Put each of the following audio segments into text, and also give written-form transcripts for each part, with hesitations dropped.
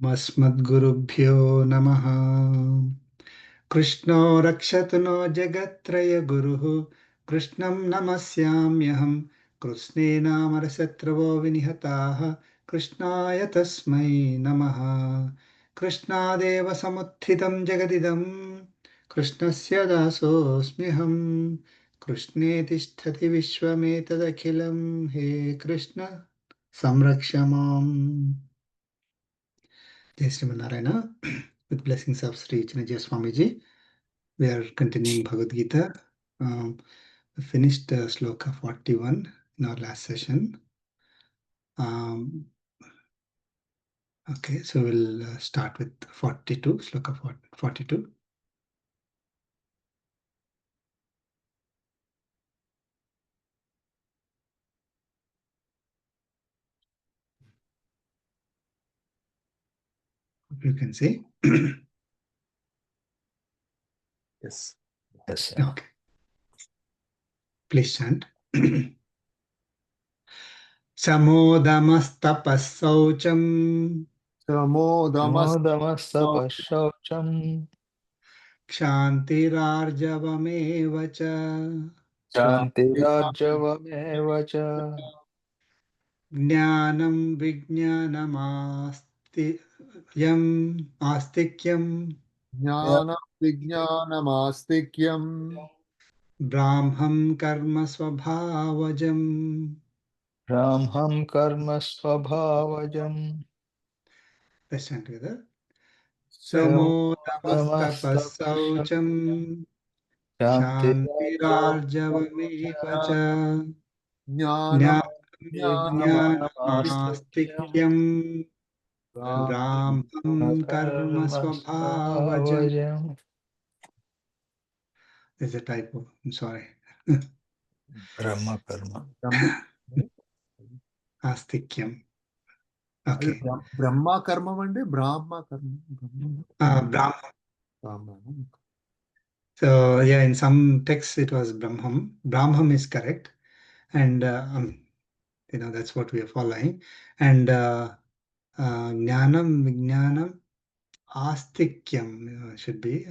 Mअस्मद्गुरुभ्यो नमः. कृष्णो रक्षतु नो जगत्त्रय गुरुः. कृष्णं नमस्याम्यहं. कृष्णे नामरशत्रवो विनिहताः. कृष्णाय तस्मै नमः. कृष्णादेव समुत्थितं जगदिदं. कृष्णस्य दासोऽस्म्यहम्. कृष्णे तिष्ठति विश्वमेतदखिलं. हे कृष्ण संरक्ष माम्. Jai Sri Narayana. With blessings of Sri Chinna Jeeyar Swamiji, we are continuing Bhagavad Gita. We finished sloka 41 in our last session. Okay, so we'll start with 42, sloka 42. You can see. Yes. Yes. Okay. Please chant. Samodamastapah saucham Samodamastapashaucham kshantirarjavamev cha Shantirajavameva cha ज्ञानं आस्तिक्यं Jnana Vijnanamastikyan ब्राह्मं कर्म स्वभावजम्. Brahmam karma svabhavajam Let's chant together. Samodamastapah Samodamastapashaucham saucham Shantirajavameva क्षान्तिरार्जवमेव च cha Jnana ज्ञानं Jnanamastityam विज्ञानमास्तिक्यं Brahman ब्राह्मं कर्म karma स्वभावजम्. svabhavajam. There's a typo. I'm sorry. Brahma karma. Astikyam. Okay. Brahma karma vande Brahma karma. Brahman. Brahma. So yeah, in some texts it was Brahmam. Brahmam is correct, and that's what we are following. And Jnanam, Vijnanam, Astikyam should be.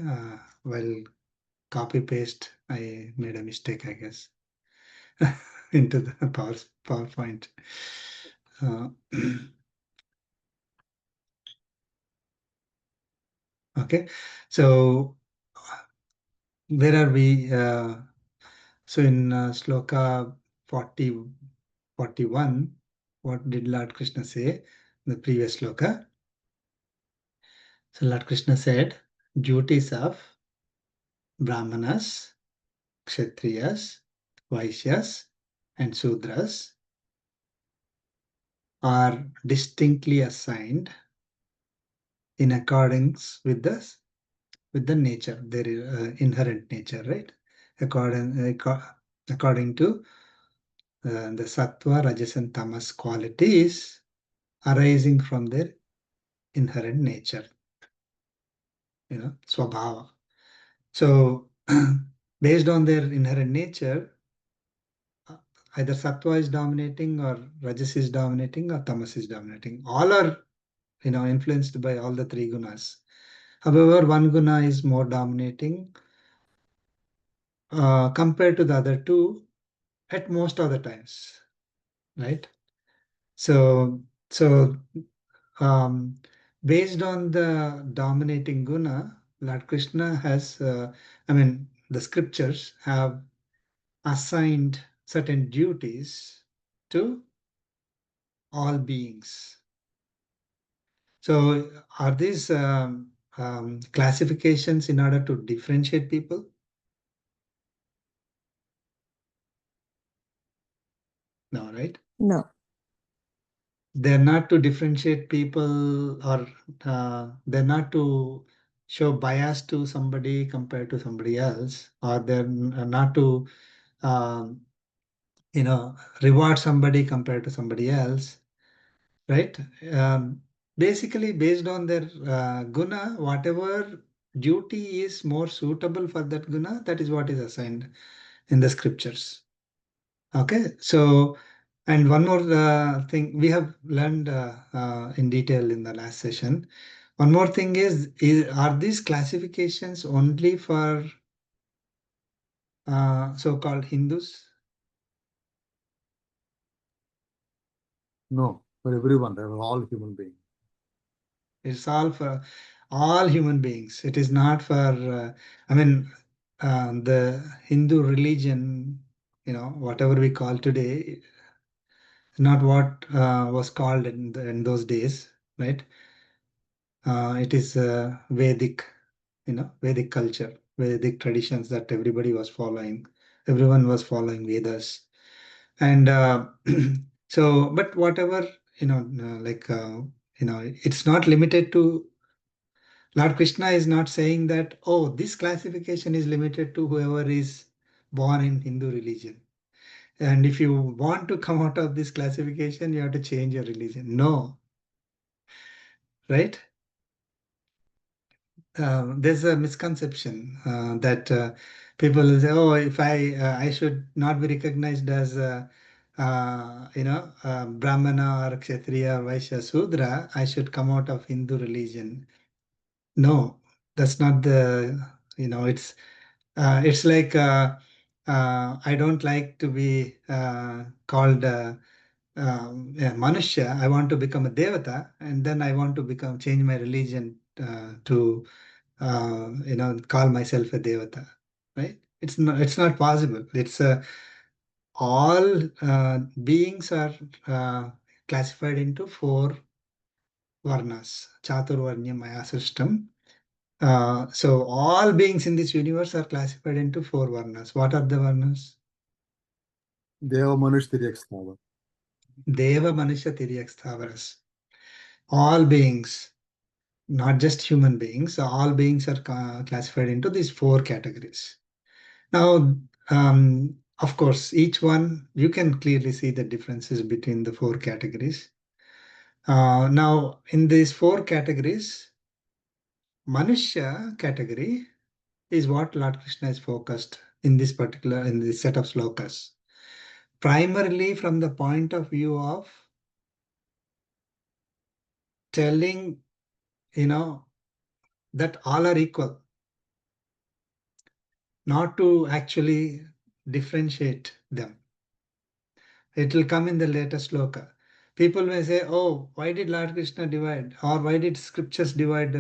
Well, copy paste. I made a mistake, I guess, into the PowerPoint. Okay, so where are we? So in sloka 41, what did Lord Krishna say? The previous sloka. So Lord Krishna said, duties of Brahmanas, Kshatriyas, Vaishyas, and Sudras are distinctly assigned in accordance with the nature, their inherent nature, right? According to the sattva, rajas, and tamas qualities arising from their inherent nature, swabhava. So, based on their inherent nature, either sattva is dominating, or rajas is dominating, or tamas is dominating. All are, influenced by all the three gunas. However, one guna is more dominating compared to the other two at most of the times, right? So based on the dominating guna, Lord Krishna has, the scriptures have assigned certain duties to all beings. So are these classifications in order to differentiate people? No, right? No. They're not to differentiate people, or they're not to show bias to somebody compared to somebody else, or they're not to um, reward somebody compared to somebody else, right? Basically, based on their guna, whatever duty is more suitable for that guna, that is what is assigned in the scriptures. Okay, so And one more thing we have learned in detail in the last session. One more thing is are these classifications only for so-called Hindus? No, for everyone, they are all human beings. It's all for all human beings. It is not for, I mean, the Hindu religion, whatever we call today, is not what was called in those days, right? It is Vedic, Vedic culture, Vedic traditions that everybody was following. Everyone was following Vedas. And so, but whatever, it's not limited to Lord Krishna is not saying that, oh, this classification is limited to whoever is born in Hindu religion. And if you want to come out of this classification, you have to change your religion. No, right? There's a misconception that people will say, oh, if I should not be recognized as Brahmana or Kshatriya, Vaishya, Shudra, I should come out of Hindu religion. No, that's not it's like I don't like to be called Manusya. I want to become a Devata, and then I want to change my religion to call myself a Devata. Right? It's not possible. It's all beings are classified into four varnas, Chaturvarnya Maya system. So all beings in this universe are classified into four varnas. What are the varnas? Deva Manush Tiryaksthava. Deva, Manusha, Tiryak, Sthavaras. All beings, not just human beings, all beings are classified into these four categories. Now, of course, each one, you can clearly see the differences between the four categories. Now, in these four categories, Manusha category is what Lord Krishna is focused in this set of slokas. Primarily from the point of view of telling, that all are equal, not to actually differentiate them. It will come in the later sloka. People may say, oh, why did Lord Krishna divide? Or why did scriptures divide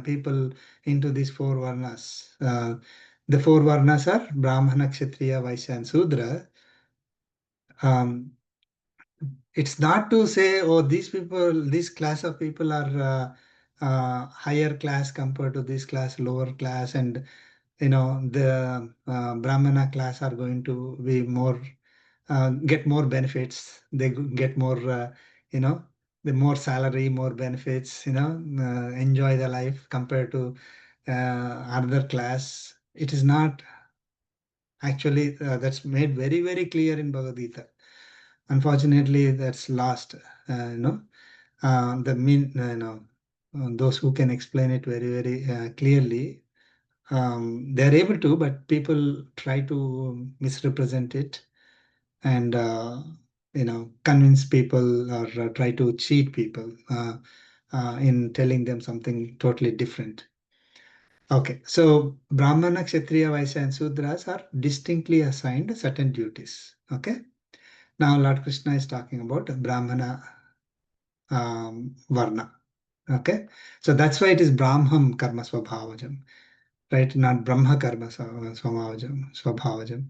people into these four varnas? The four varnas are Brahmana, Kshatriya, Vaishya, and Shudra. Um, it's not to say, oh, this class of people are higher class compared to this class, lower class, and the Brahmana class are going to be more get more benefits. They get more, the more salary, more benefits. Enjoy the life compared to other class. It is not actually that's made very very clear in Bhagavad Gita. Unfortunately, that's lost. The mean those who can explain it very very clearly, they're able to, but people try to misrepresent it and convince people or try to cheat people in telling them something totally different. Okay, so Brahmana, Kshatriya, Vaishya, and Sudras are distinctly assigned certain duties. Okay, now Lord Krishna is talking about Brahmana Varna. Okay, so that's why it is Brahmam Karma Swabhavajam, right? Not Brahma Karma Swabhavajam.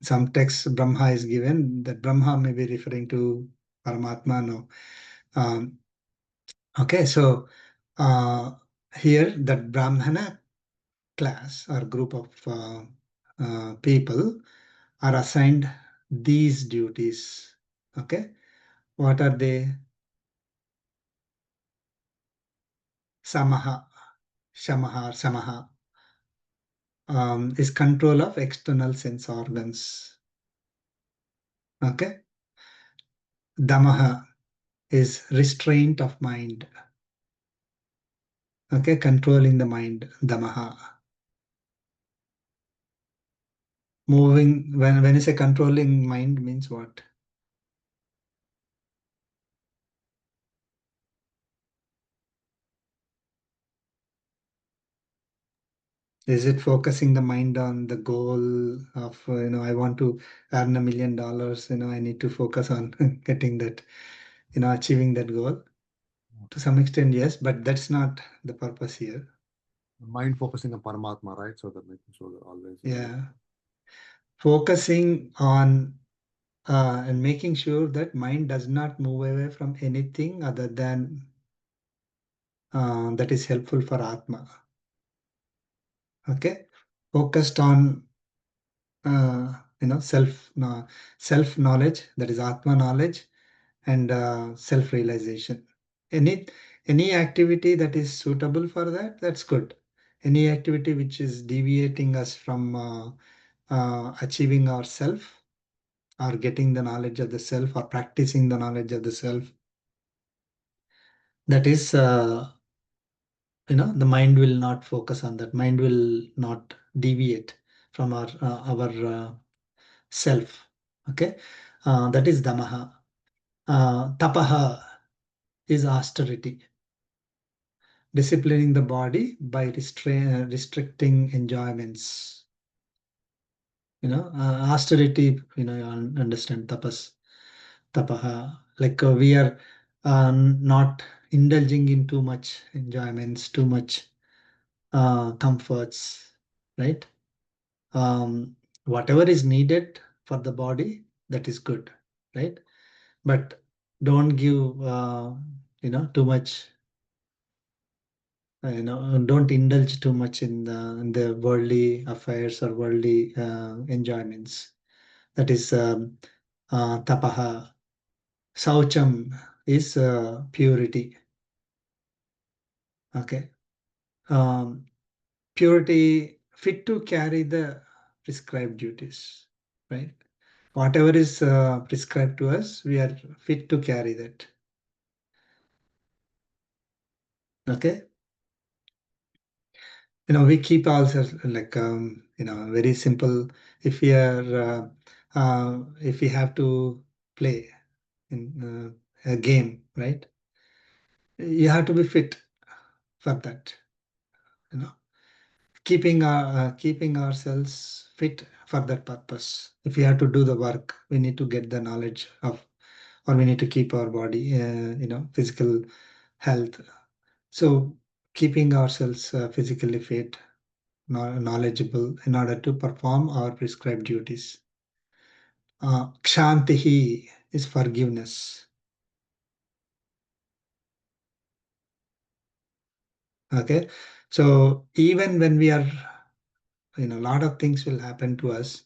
Some text Brahma is given, that Brahma may be referring to Paramatma. No. Um, okay, so here that Brahmana class or group of people are assigned these duties. Okay, what are they? Samaha, Shamaha, or Samaha is control of external sense organs. Okay, Damaha is restraint of mind. Okay, controlling the mind, Damaha. Moving, when you say controlling mind means what? Is it focusing the mind on the goal of, I want to earn $1 million, I need to focus on getting that, achieving that goal? To some extent, yes, but that's not the purpose here. Mind focusing on Paramatma, right? So that making sure that always. Yeah. Focusing on and making sure that mind does not move away from anything other than that is helpful for Atma. Okay. Focused on self knowledge, that is Atma knowledge, and self realization. Any activity that is suitable for that, that's good. Any activity which is deviating us from achieving ourself, or getting the knowledge of the self, or practicing the knowledge of the self, that is the mind will not focus on that. Mind will not deviate from our self. Okay. That is damaha. Tapaha is austerity, disciplining the body by restricting enjoyments. Austerity, you understand tapaha. Like we are not indulging in too much enjoyments, too much comforts, right? Whatever is needed for the body, that is good, right? But don't give, too much, don't indulge too much in the worldly affairs or worldly enjoyments. That is tapaha. Saucham is purity. Okay. Um, Purity, fit to carry the prescribed duties, right? Whatever is prescribed to us, we are fit to carry that. Okay. We keep ourselves like, very simple. If we are, if we have to play in a game, right? You have to be fit for that. You know, keeping ourselves fit for that purpose. If we have to do the work, we need to get the knowledge of, or we need to keep our body, physical health. So keeping ourselves physically fit, knowledgeable in order to perform our prescribed duties. Kshantihi is forgiveness. Okay, so even when we are, a lot of things will happen to us.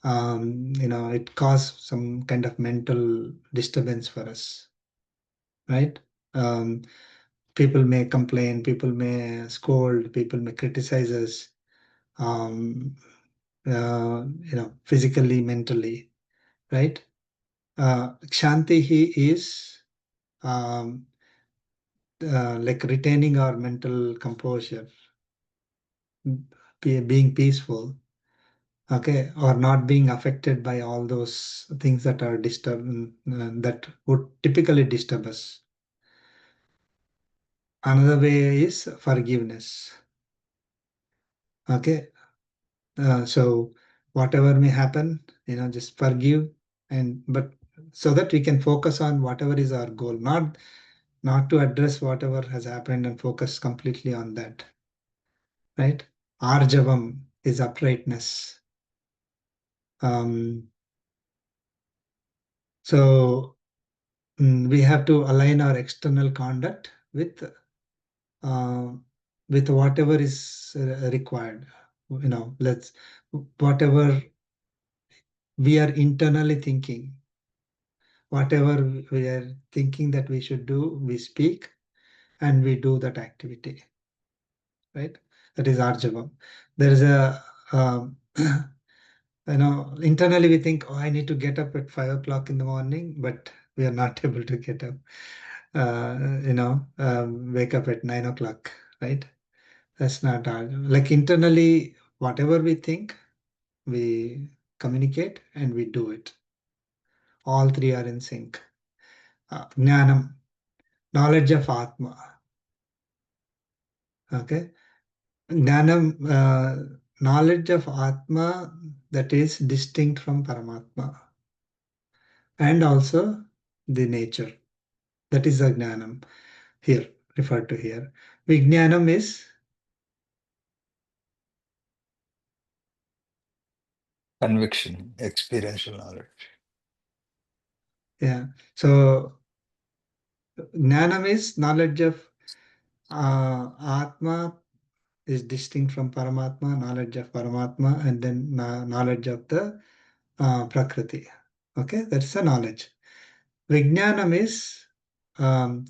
It causes some kind of mental disturbance for us, right? Um, People may complain, people may scold, people may criticize us, um, physically, mentally, right? Kshanti is um, like retaining our mental composure, being peaceful, okay, or not being affected by all those things that are that would typically disturb us. Another way is forgiveness. Okay, so whatever may happen, just forgive, and but so that we can focus on whatever is our goal, not to address whatever has happened and focus completely on that, right? Arjavam is uprightness. Um, so we have to align our external conduct uh, with whatever is required. Let's whatever we are internally thinking, whatever we are thinking that we should do, we speak and we do that activity, right? That is Arjavam. There is a internally we think, oh, I need to get up at 5 o'clock in the morning, but we are not able to get up. Wake up at 9 o'clock, right? That's not our, like internally, whatever we think, we communicate and we do it. All three are in sync. Jnanam, knowledge of Atma. Okay. Jnanam, knowledge of Atma that is distinct from Paramatma, and also the nature. That is the Jnanam here, referred to here. Vijnanam is Conviction, experiential knowledge. yeah. So Jnanam is knowledge of Atma is distinct from Paramatma, knowledge of Paramatma, and then knowledge of the Prakriti. Okay, that's the knowledge. Vijnanam is um,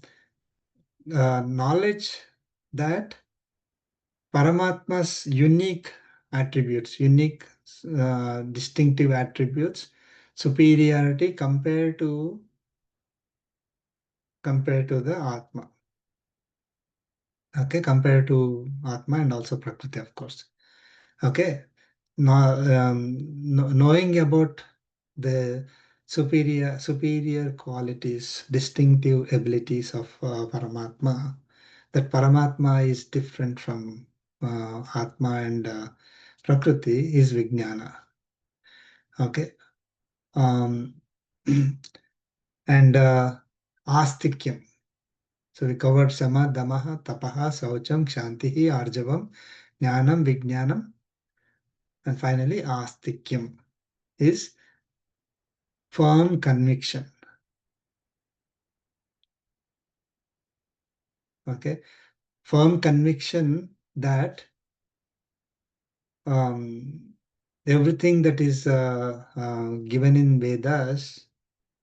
knowledge that Paramatma's unique attributes, unique distinctive attributes, superiority compared to the Atma. Okay, compared to Atma and also Prakriti, of course. Okay, now knowing about the superior qualities, distinctive abilities of Paramatma, that Paramatma is different from Atma and Prakriti is Vijnana. Okay, um, and Astikyam. So we covered Sama, Damaha, Tapaha, Saucham, Kshantihi, Arjavam, Jnanam, Vijnanam, and finally Astikyam is firm conviction. Okay, firm conviction that um, everything that is given in Vedas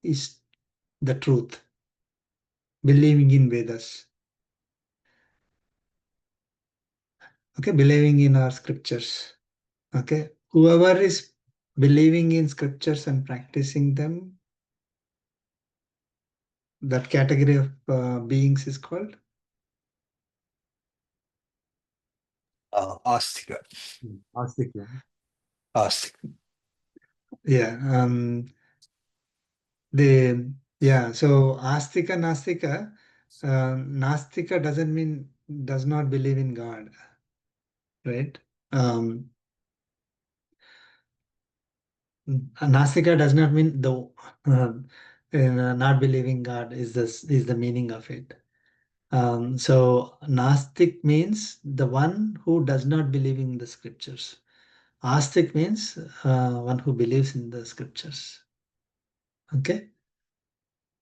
is the truth. Believing in Vedas. Okay, believing in our scriptures. Okay, whoever is believing in scriptures and practicing them, that category of beings is called Astika. Astika. Astika. yeah. The yeah. So astika nastika, nastika does not believe in God, right? Um, nastika does not mean not believing God is the meaning of it. So Nastik means the one who does not believe in the scriptures. Astik means one who believes in the scriptures. Okay.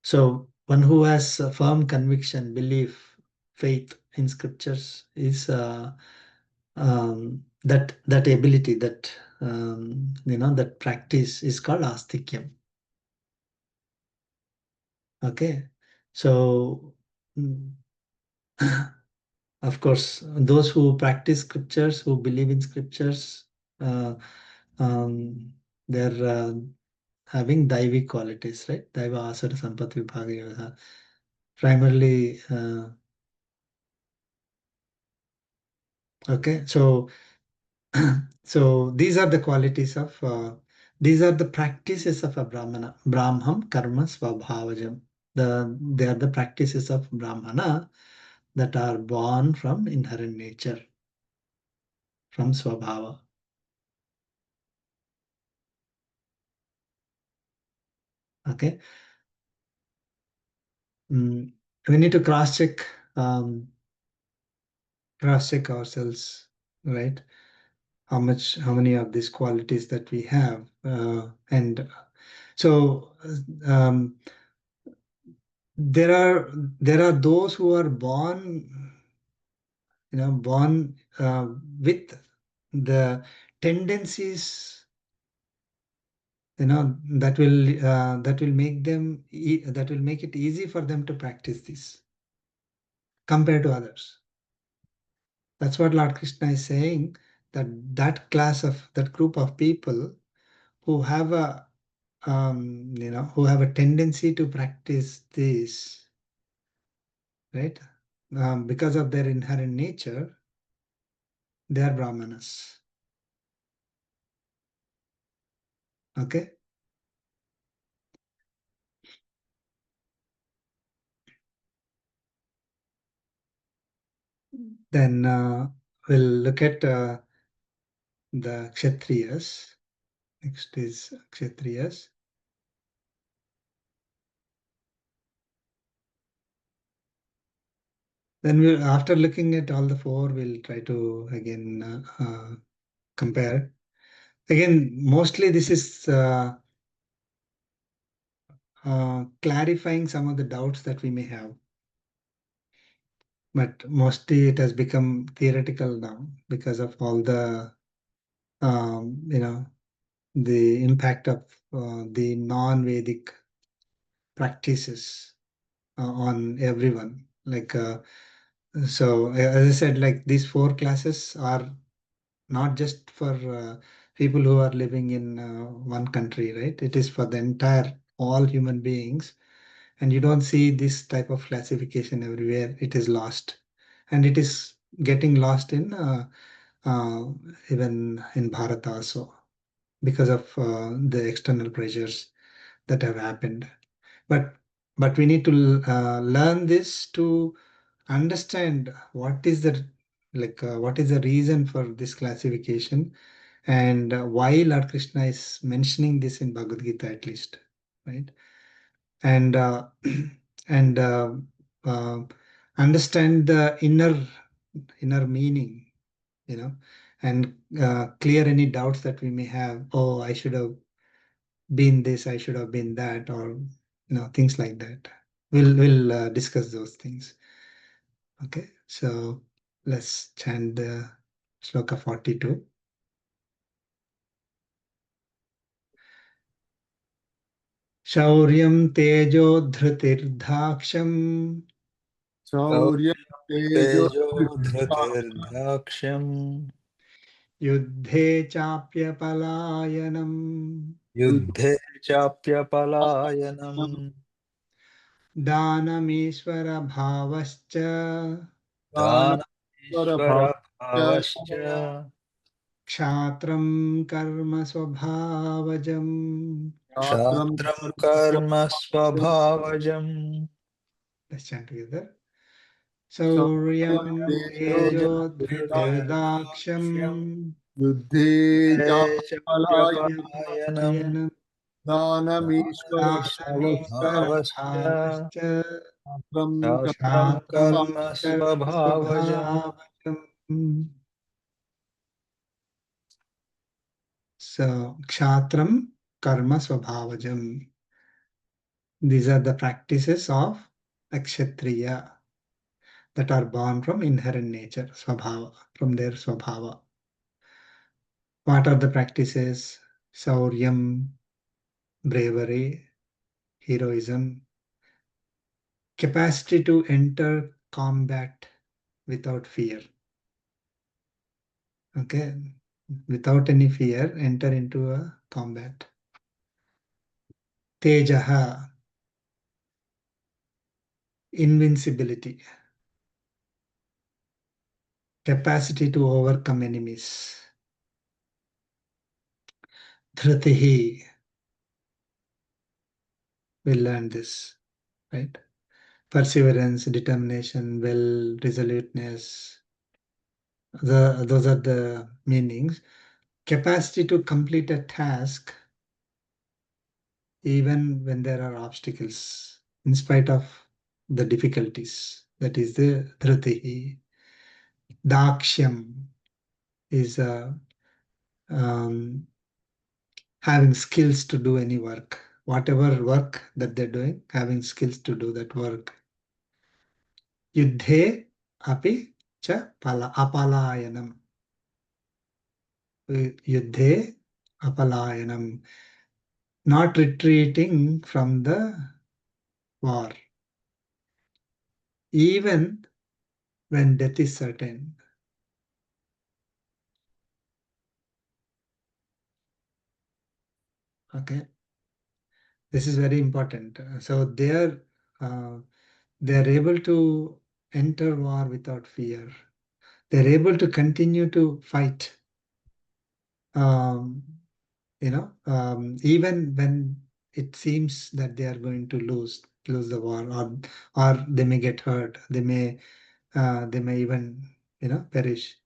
So one who has a firm conviction, belief, faith in scriptures is that ability, that practice is called astikyam. Okay. So mm, of course, those who practice scriptures, who believe in scriptures, uh, they're having daivi qualities, right? Daiva asara sampati vibhaga. Primarily, okay. So, so these are the qualities of, these are the practices of a Brahmana. Brahmam karma svabhavajam. They are the practices of Brahmana that are born from inherent nature, from swabhava. Okay. We need to cross check ourselves, right? How many of these qualities that we have, and so there are those who are born, born with the tendencies, that will make that will make it easy for them to practice this compared to others. That's what Lord Krishna is saying, that that group of people who have who have a tendency to practice this, right? Because of their inherent nature, they are Brahmanas. Okay. Then we'll look at the Kshatriyas. Next is Kshatriyas. Then we'll, after looking at all the four, we'll try to again compare. Again, mostly this is clarifying some of the doubts that we may have. But mostly it has become theoretical now because of all the, the impact of the non-Vedic practices on everyone. Like, so as I said, like these four classes are not just for people who are living in one country, right? It is for the entire, all human beings. And you don't see this type of classification everywhere. It is lost. And it is getting lost in uh, even in Bharat also because of the external pressures that have happened. But we need to learn this to understand what is the what is the reason for this classification, and why Lord Krishna is mentioning this in Bhagavad Gita at least, right? And and uh, understand the inner meaning, and clear any doubts that we may have. Oh, I should have been this, I should have been that, or things like that. We'll discuss those things. Okay, so let's chant the sloka 42. Shauryam tejo dhritirdakshyam Shaurya Tejo तेजो धृतिर्दाक्ष्यम् युद्धे चाप्यपलायनम् युद्धे चाप्यपलायनम् दानमीश्वरभावश्च दानमीश्वरभावश्च क्षात्रं कर्म स्वभावजम्. क्षात्रं कर्म स्वभावजम् Let's chant together. Sauryam tejo dhritirdakshyam Yuddhe चाप्यपलायनम् yanam Dhanamishwar भावश्च danamishvara क्षात्रं Shatram कर्म karma स्वभावजम् svabhavajam. So, kshatram karma svabhavajam. These are the practices of a kshatriya that are born from inherent nature, svabhava, from their svabhava. What are the practices? Sauryam, bravery, heroism, capacity to enter combat without fear. Okay, without any fear, enter into a combat. Tejaha, invincibility, capacity to overcome enemies. Dhritihi, we learn this, right? Perseverance, determination, will, resoluteness. Those are the meanings. Capacity to complete a task even when there are obstacles, in spite of the difficulties. That is the dhritihi. Dakshyam is um, having skills to do any work, whatever work that they're doing, having skills to do that work. Yuddhe api cha apalayanam. Yuddhe apalayanam. Not retreating from the war, even when death is certain. Okay, this is very important. So uh, they are able to enter war without fear. They are able to continue to fight. Um, Even when it seems that they are going to lose the war, or they may get hurt. They may even perish.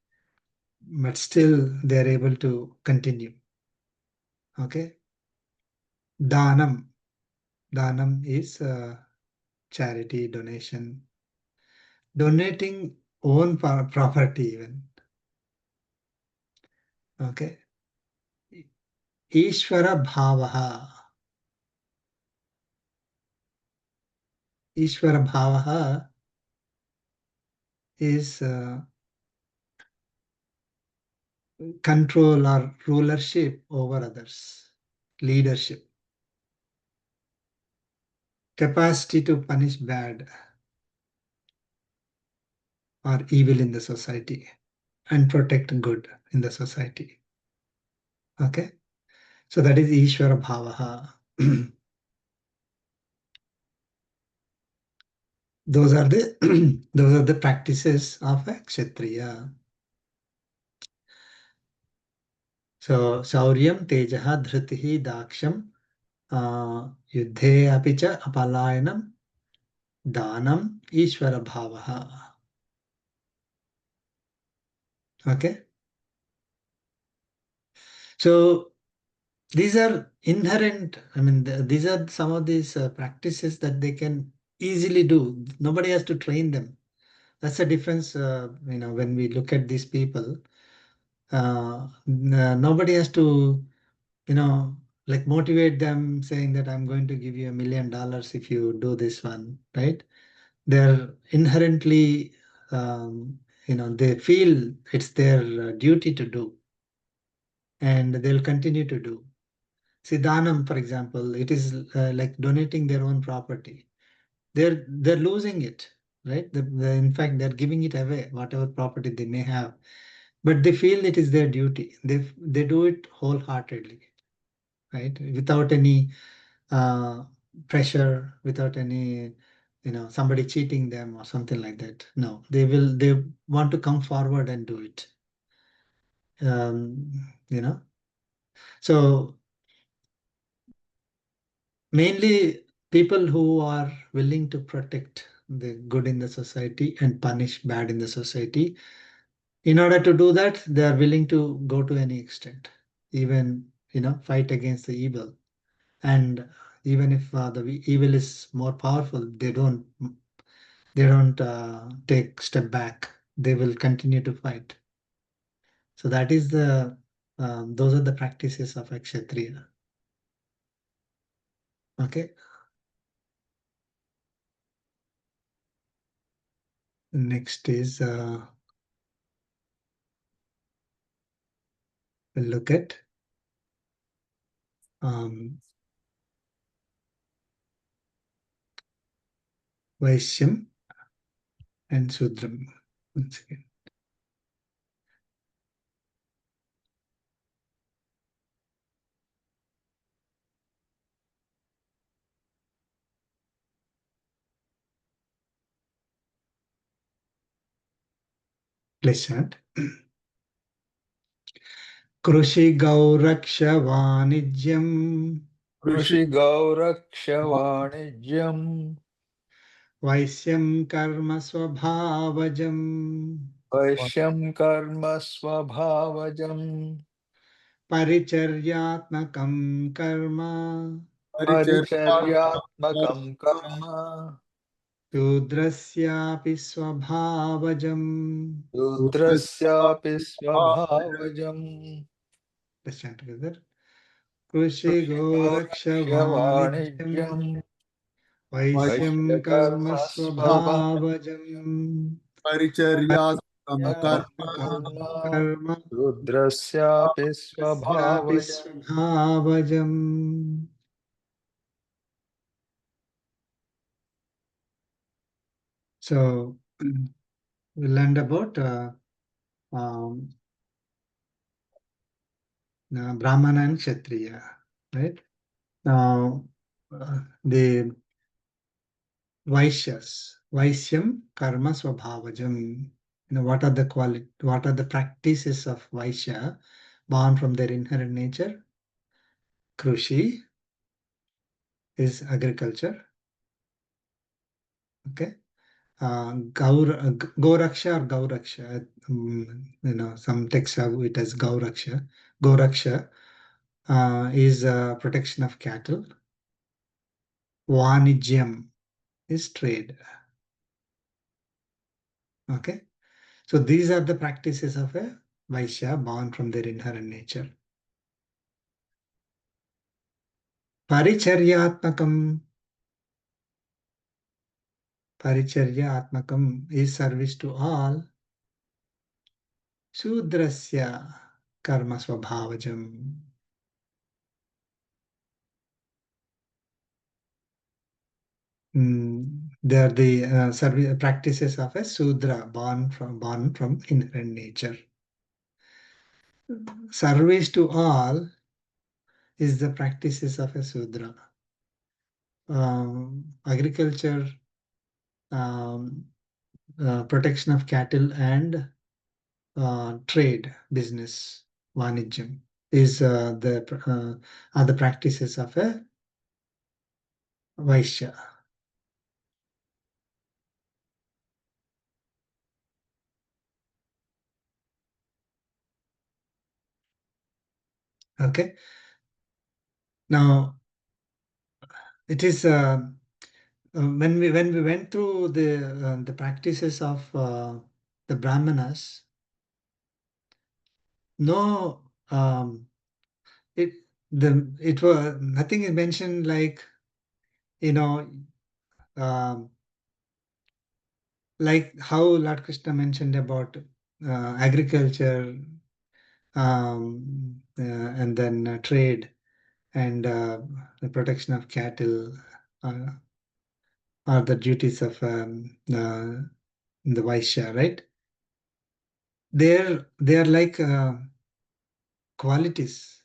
but still they are able to continue. Okay. Dhanam. Dhanam is charity, donation, donating own property even. Okay. Ishvara bhavaha. Ishvara bhavaha is control or rulership over others, leadership, capacity to punish bad or evil in the society and protect good in the society. Okay, so that is Ishvara Bhavaha. Those are the those are the practices of a Kshatriya. So Shauryam, Tejaha, Dhritihi, Daksham, Yuddhe apicha apalayanam, Danam, Ishvara Bhavaha. Okay, so these are inherent. I mean, these are some of these practices that they can easily do. Nobody has to train them. That's the difference. When we look at these people, nobody has to, like motivate them, saying that I'm going to give you $1 million if you do this one, right? They're inherently, they feel it's their duty to do, and they'll continue to do. Siddhanam, for example, it is like donating their own property. They're losing it, right? In fact, they're giving it away, whatever property they may have, but they feel it is their duty. They do it wholeheartedly, right? Without any uh, pressure, without any somebody cheating them or something like that. No, they want to come forward and do it. You know, so mainly people who are willing to protect the good in the society and punish bad in the society. In order to do that, they are willing to go to any extent, even fight against the evil. And even if the evil is more powerful, they don't take step back. They will continue to fight. So that is those are the practices of a kshatriya. Okay. Next is we'll look at Vaishyam and Shudram. Once again. Please chant. Krushi Gauraksha Vanijyam ऋषिगौरक्षवाणिज्यम् Vaishyam Karma Swabhavajam वैश्यं कर्म स्वभावजम् Paricharyatmakam Karma परिचर्यात्मकं कर्म Shudrasyapi Swabhavajam. शूद्रस्यापि स्वभावजम् Let's chant together. Krushi Gauraksha Vanijyam ऋषिगौरक्षवाणिज्यम् Vaishyam Karma वैश्यकर्म स्वभाव Swabhavajam Paricharyatmakam कर्म Karma शूद्रस्यापि Syapi स्वभावजम् Swabhavajam. So we learned about Brahmana and Kshatriya, right? Now the Vaishyas, Vaishyam Karma Swabhavajam. What are the what are the practices of Vaishya born from their inherent nature? Krushi is agriculture. Okay. Goraksha or Gauraksha. Some texts have it as Gauraksha. Goraksha is protection of cattle. Vanijyam is trade. Okay. So these are the practices of a Vaishya born from their inherent nature. Paricharyatmakam is service to all. Shudrasya karma swabhavajam. They are the service practices of a Sudra born from inherent nature. Service to all is the practices of a Sudra. Agriculture, protection of cattle, and trade, business, vanijam is are the practices of a Vaishya. Okay. Now it is when we went through the practices of the Brahmanas. No, it was nothing is mentioned like you know um, like how Lord Krishna mentioned about agriculture, and then trade and the protection of cattle uh, are the duties of the Vaishya, right? They're like qualities,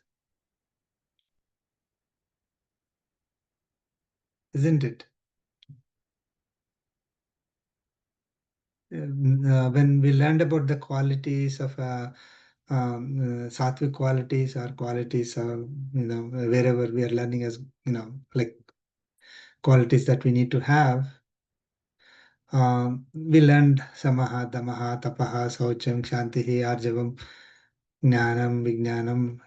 isn't it? When we learned about the qualities of sattvic qualities or qualities or wherever we are learning as like qualities that we need to have, we learned samaha, damaha, tapaha, saucham, shantihi, arjavam, jnanam, vijnanam,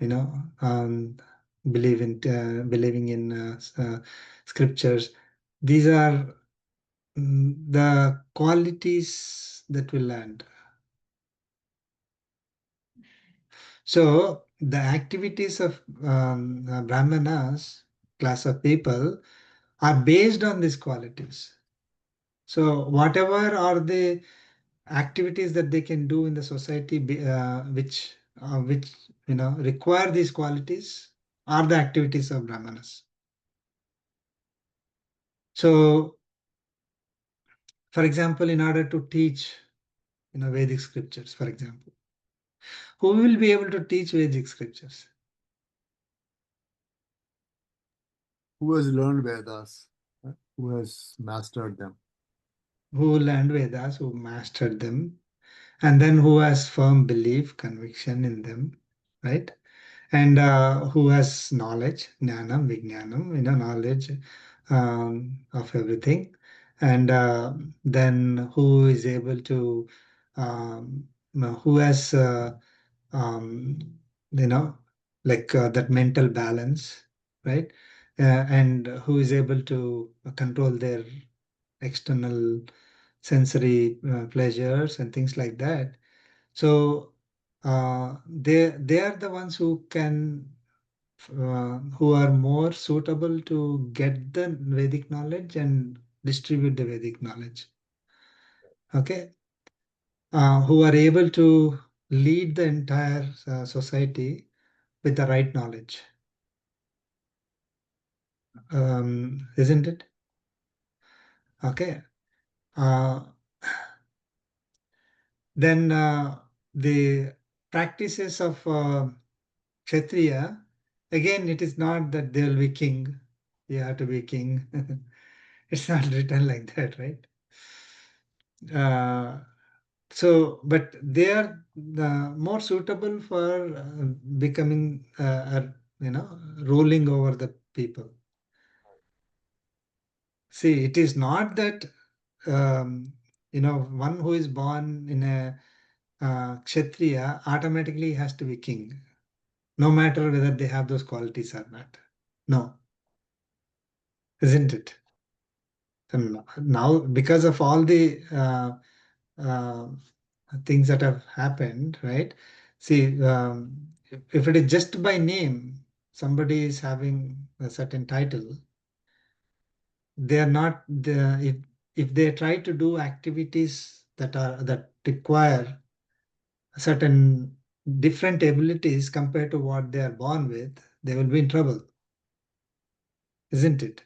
believing in scriptures. These are the qualities that we learned. So the activities of Brahmanas, class of people, are based on these qualities. So whatever are the activities that they can do in the society, which require these qualities, are the activities of Brahmanas. So, for example, in order to teach, Vedic scriptures, for example, who will be able to teach Vedic scriptures? Who has learned Vedas? Who has mastered them? Who learned Vedas, who mastered them, and then who has firm belief, conviction in them, right? And who has knowledge, jnanam, vijnanam, knowledge of everything, and then who is able to, who has, um, you know, like that mental balance, right? And who is able to control their external sensory pleasures and things like that. So they are the ones who can who are more suitable to get the Vedic knowledge and distribute the Vedic knowledge. Okay, who are able to lead the entire society with the right knowledge, isn't it? Okay. Uh, then the practices of Kshatriya, again, it is not that they will be king. You have to be king. It's not written like that, right? Uh, but they are more suitable for becoming, ruling over the people. See, it is not that um, one who is born in a Kshatriya automatically has to be king, no matter whether they have those qualities or not. No, isn't it? And now, because of all the uh, things that have happened, right? See, if it is just by name, somebody is having a certain title, they are not if they try to do activities that require certain different abilities compared to what they are born with, they will be in trouble, isn't it?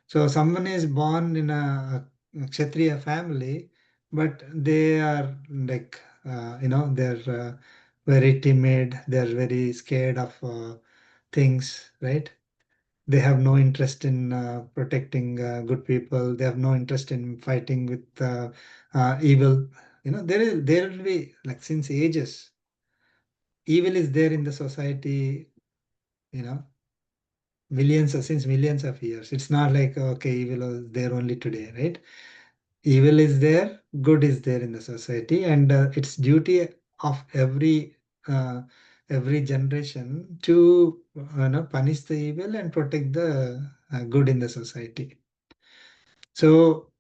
So someone is born in a Kshatriya family, but they are like, they're very timid, they're very scared of things, right? They have no interest in protecting good people. They have no interest in fighting with evil. There will be, like, since ages, evil is there in the society, you know, since millions of years. It's not like, okay, evil is there only today, right? Evil is there, good is there in the society, and it's duty of uh, every generation to punish the evil and protect the good in the society. So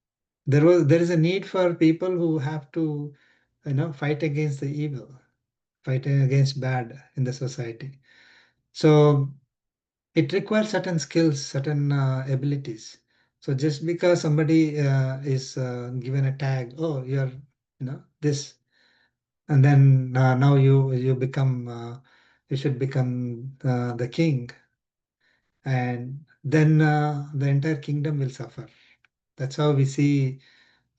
there is a need for people who have to fight against the evil, fighting against bad in the society. So it requires certain skills, certain abilities. So just because somebody is given a tag, oh, you're this, and then now you become you should become the king, and then the entire kingdom will suffer. That's how we see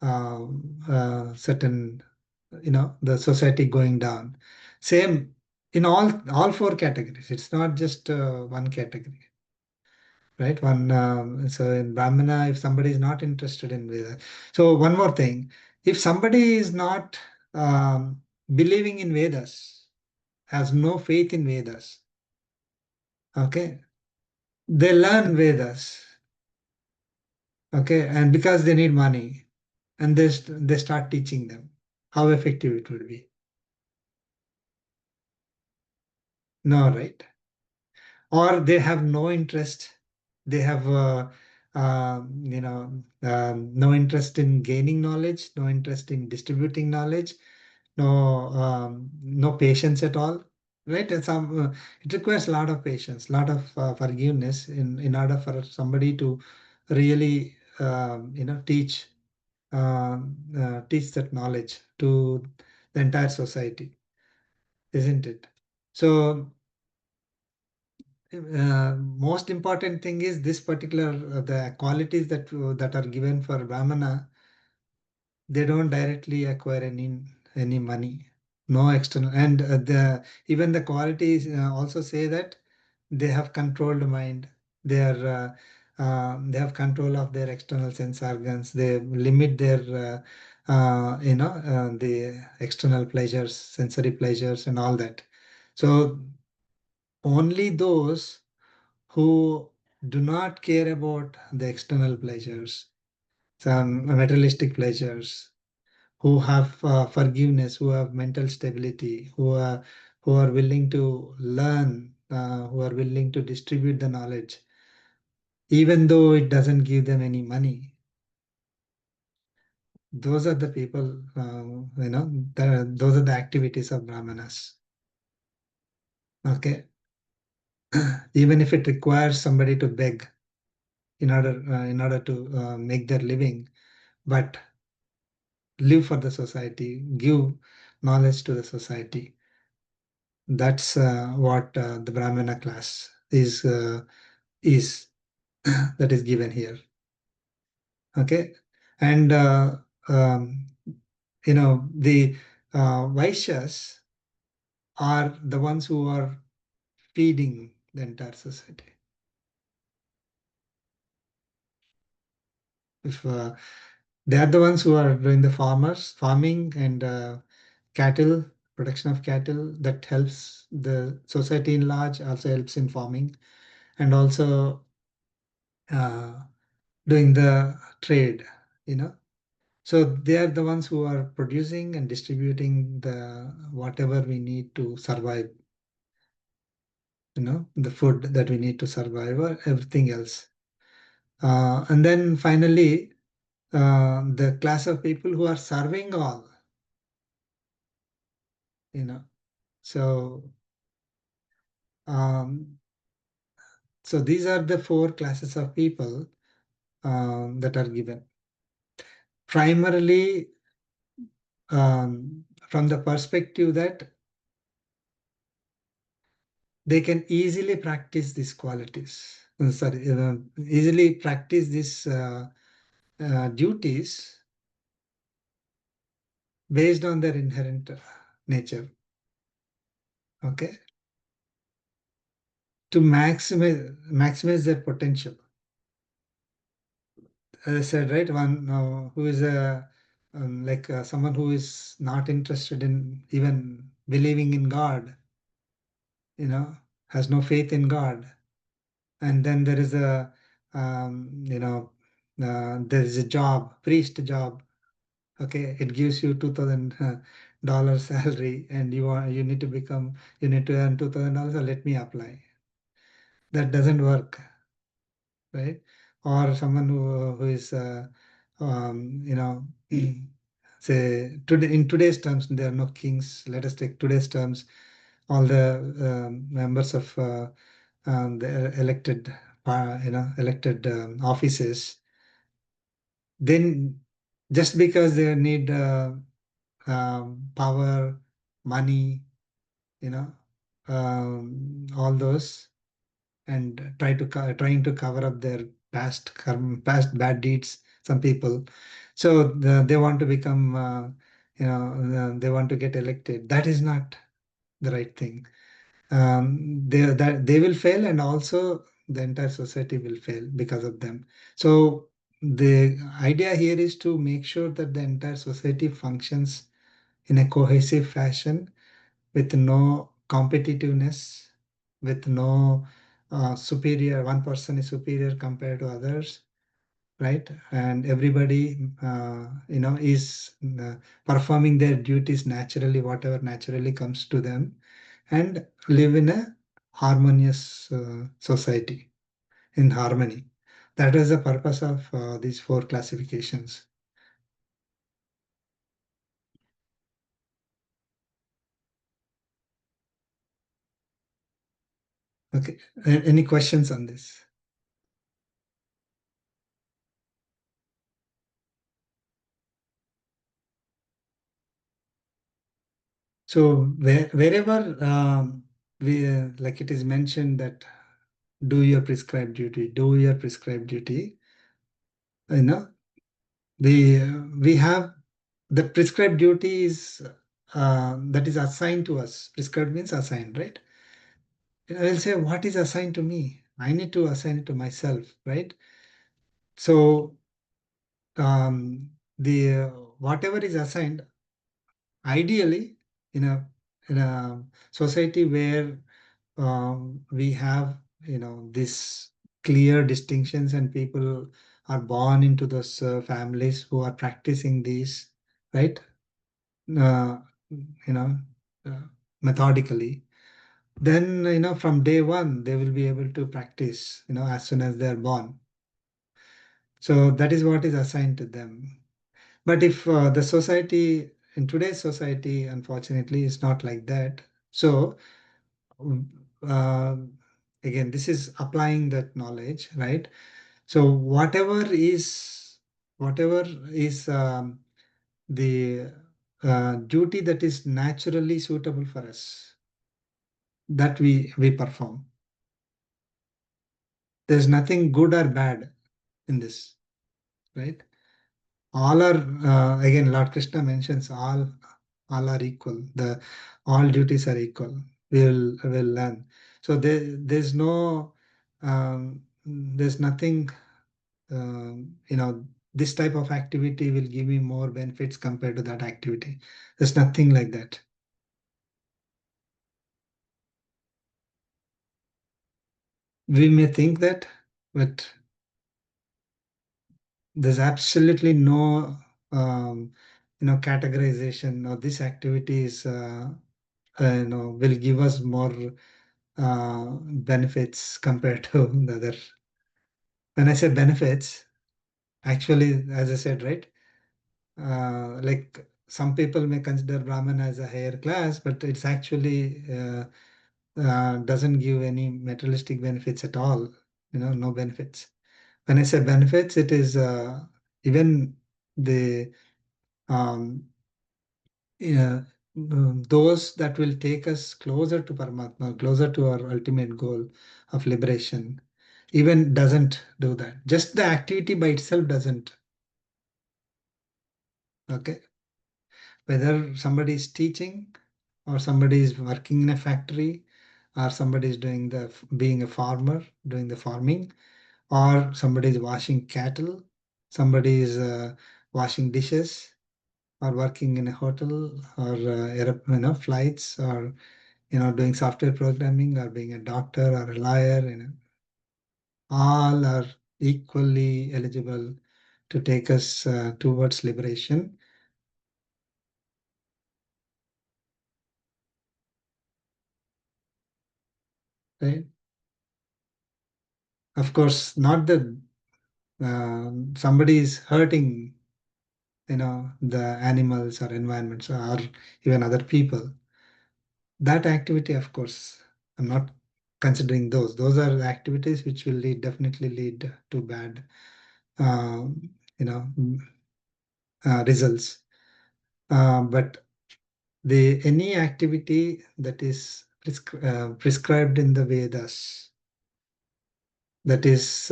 certain the society going down. Same in all four categories. It's not just one category, right? So in Brahmana, if somebody is not interested in Veda, so one more thing, if somebody is not um, believing in Vedas, has no faith in Vedas, okay, they learn Vedas, okay, and because they need money, and they start teaching them, how effective it would be. No, right? Or they have no interest. They have no interest in gaining knowledge, no interest in distributing knowledge, no patience at all, right? It requires a lot of patience, a lot of forgiveness in order for somebody to really teach that knowledge to the entire society, isn't it? So most important thing is this particular the qualities that are given for Brahmana. They don't directly acquire any money, no external, and the even the qualities also say that they have controlled mind. They have control of their external sense organs. They limit their the external pleasures, sensory pleasures, and all that. So only those who do not care about the external pleasures, some materialistic pleasures, who have forgiveness, who have mental stability, who are willing to learn, who are willing to distribute the knowledge, even though it doesn't give them any money. Those are the people, those are the activities of Brahmanas. Okay, even if it requires somebody to beg in order to make their living, but live for the society, give knowledge to the society. That's what the Brahmana class is that is given here. Okay, and um, the Vaishyas are the ones who are feeding the entire society. If they are the ones who are doing the farming and cattle, production of cattle, that helps the society in large, also helps in farming, and also uh, doing the trade, you know, So they are the ones who are producing and distributing the whatever we need to survive, the food that we need to survive or everything else. And then finally, the class of people who are serving all, you know. So, um, so these are the four classes of people that are given. Primarily, from the perspective that they can easily practice these qualities. Sorry, easily practice these duties based on their inherent nature. Okay, to maximize their potential. As I said, right, one who is a like someone who is not interested in even believing in God, has no faith in God, and then there is a there is a job, priest job. Okay, it gives you $2,000 salary, and you need to earn $2,000. So let me apply. That doesn't work, right? Or someone who is say today in today's terms there are no kings. Let us take today's terms. All the members of the elected offices, then just because they need power, money, you know, all those, and trying to cover up their past bad deeds. Some people, so they want to become, they want to get elected. That is not the right thing. They will fail, and also the entire society will fail because of them. So the idea here is to make sure that the entire society functions in a cohesive fashion with no competitiveness, with no superior, one person is superior compared to others, right? And everybody, is performing their duties naturally, whatever naturally comes to them, and live in a harmonious society in harmony. That is the purpose of these four classifications. Okay. Any questions on this? So wherever like it is mentioned that do your prescribed duty, you know, we have the prescribed duty is that is assigned to us. Prescribed means assigned, right? I will say, what is assigned to me? I need to assign it to myself, right? So the whatever is assigned, ideally, in a society where we have this clear distinctions, and people are born into those families who are practicing these, right? uh, you know uh, Methodically, then from day one they will be able to practice as soon as they're born. So that is what is assigned to them. But if the society in today's society, unfortunately, is not like that. So mm, uh, again, this is applying that knowledge, right? So whatever is the duty that is naturally suitable for us, that we perform. There's nothing good or bad in this, right? All are again, Lord Krishna mentions all are equal. The all duties are equal. Will learn. So there's nothing. This type of activity will give me more benefits compared to that activity. There's nothing like that. We may think that, but there's absolutely no categorization or this activity is will give us more benefits compared to the other. When I say benefits, actually, as I said, right, like some people may consider Brahmana as a higher class, but it's actually doesn't give any materialistic benefits at all. No benefits. When I say benefits, it is even the um, yeah, those that will take us closer to Paramatma, closer to our ultimate goal of liberation, even doesn't do that. Just the activity by itself doesn't. Okay. Whether somebody is teaching or somebody is working in a factory or somebody is doing being a farmer, doing the farming, or somebody is washing cattle, somebody is washing dishes or working in a hotel or flights or doing software programming or being a doctor or a lawyer, all are equally eligible to take us towards liberation. Right? Of course, not that somebody is hurting, the animals or environments or even other people. That activity, of course, I'm not considering those. Those are activities which will definitely lead to bad, um, you know, results. But any activity that is prescribed in the Vedas, that is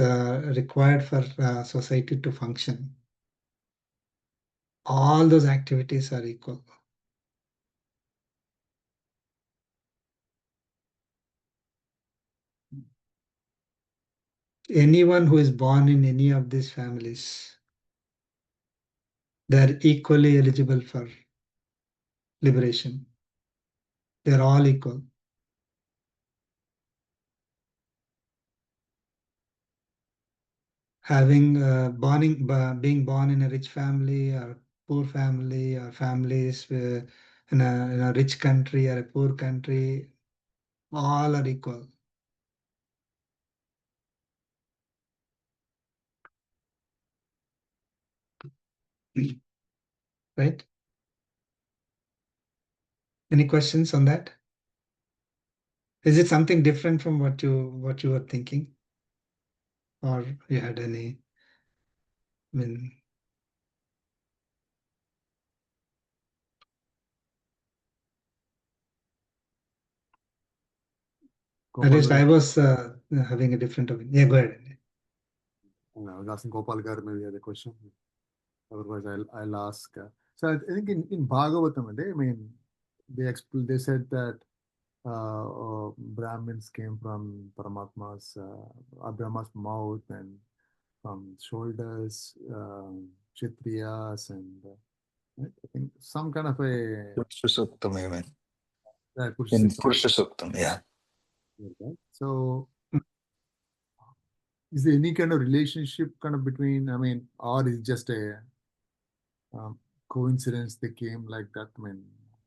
required for society to function, all those activities are equal. Anyone who is born in any of these families, they are equally eligible for liberation. They are all equal. Having being born in a rich family or poor family or families in a rich country or a poor country, all are equal. Right? Any questions on that? Is it something different from what you were thinking, or you had any? I mean, at Gopal least I Garu. was having a different opinion. Yeah, go ahead. I was asking Gopal Garu maybe had a question. Otherwise, I'll ask. So I think in Bhagavatam, they said that Brahmins came from Brahma's mouth and from shoulders, Kshatriyas, and I think some kind of a Purushottama, even. In Purushottama. Purushottama, yeah. So, is there any kind of relationship kind of between? Or is it just a um, coincidence they came like that?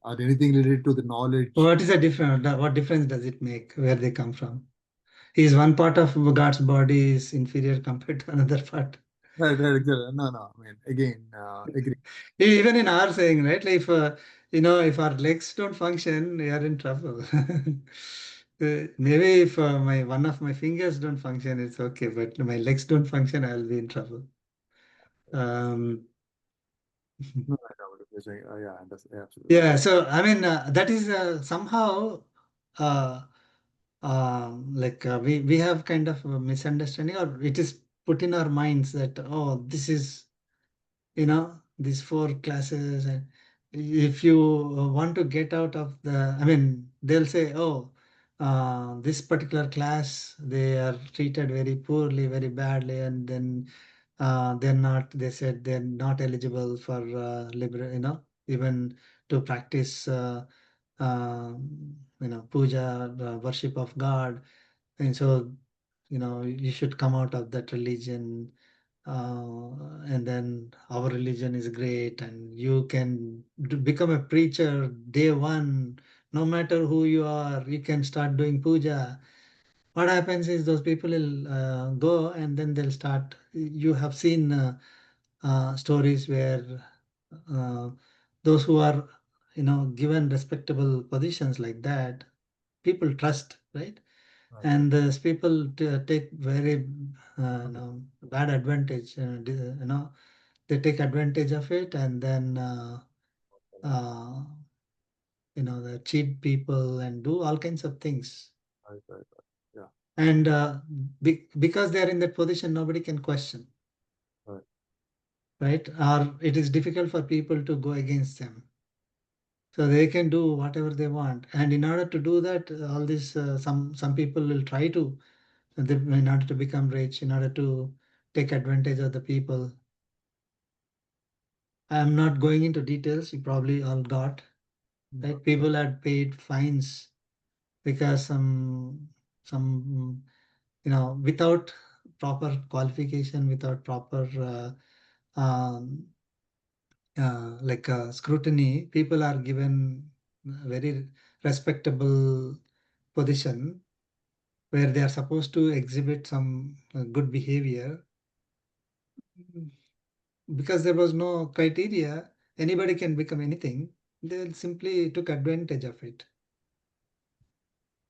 Or anything related to the knowledge? What is the difference? What difference does it make where they come from? Is one part of God's body is inferior compared to another part? Right, right, exactly. No. Again, agree. Even in our saying, right? Like if our legs don't function, we are in trouble. Maybe if my one of my fingers don't function, it's okay. But my legs don't function, I'll be in trouble. Um, No, I know what you're saying. Yeah, that's absolutely. yeah. So I mean, that is somehow uh, we have kind of a misunderstanding, or it is put in our minds that this is these four classes, and if you want to get out of they'll say, this particular class, they are treated very poorly, very badly, and then they said they're not eligible for even to practice puja, worship of God, and so you should come out of that religion. and then our religion is great, and you can become a preacher day one, no matter who you are, you can start doing puja. What happens is those people will go, and then they'll start. You have seen stories where uh, those who are, given respectable positions like that, people trust, right? Right. And these people take very Okay. bad advantage. They take advantage of it, and then uh, they cheat people and do all kinds of things. Right, right, right. Yeah. And because they are in that position, nobody can question, Right. right? Or it is difficult for people to go against them. So they can do whatever they want. And in order to do that, all this, some people will try to, in order to become rich, in order to take advantage of the people. I'm not going into details. You probably all got, right? People had paid fines because some without proper qualification, without proper scrutiny, people are given very respectable position where they are supposed to exhibit some good behavior. Because there was no criteria, anybody can become anything. They simply took advantage of it,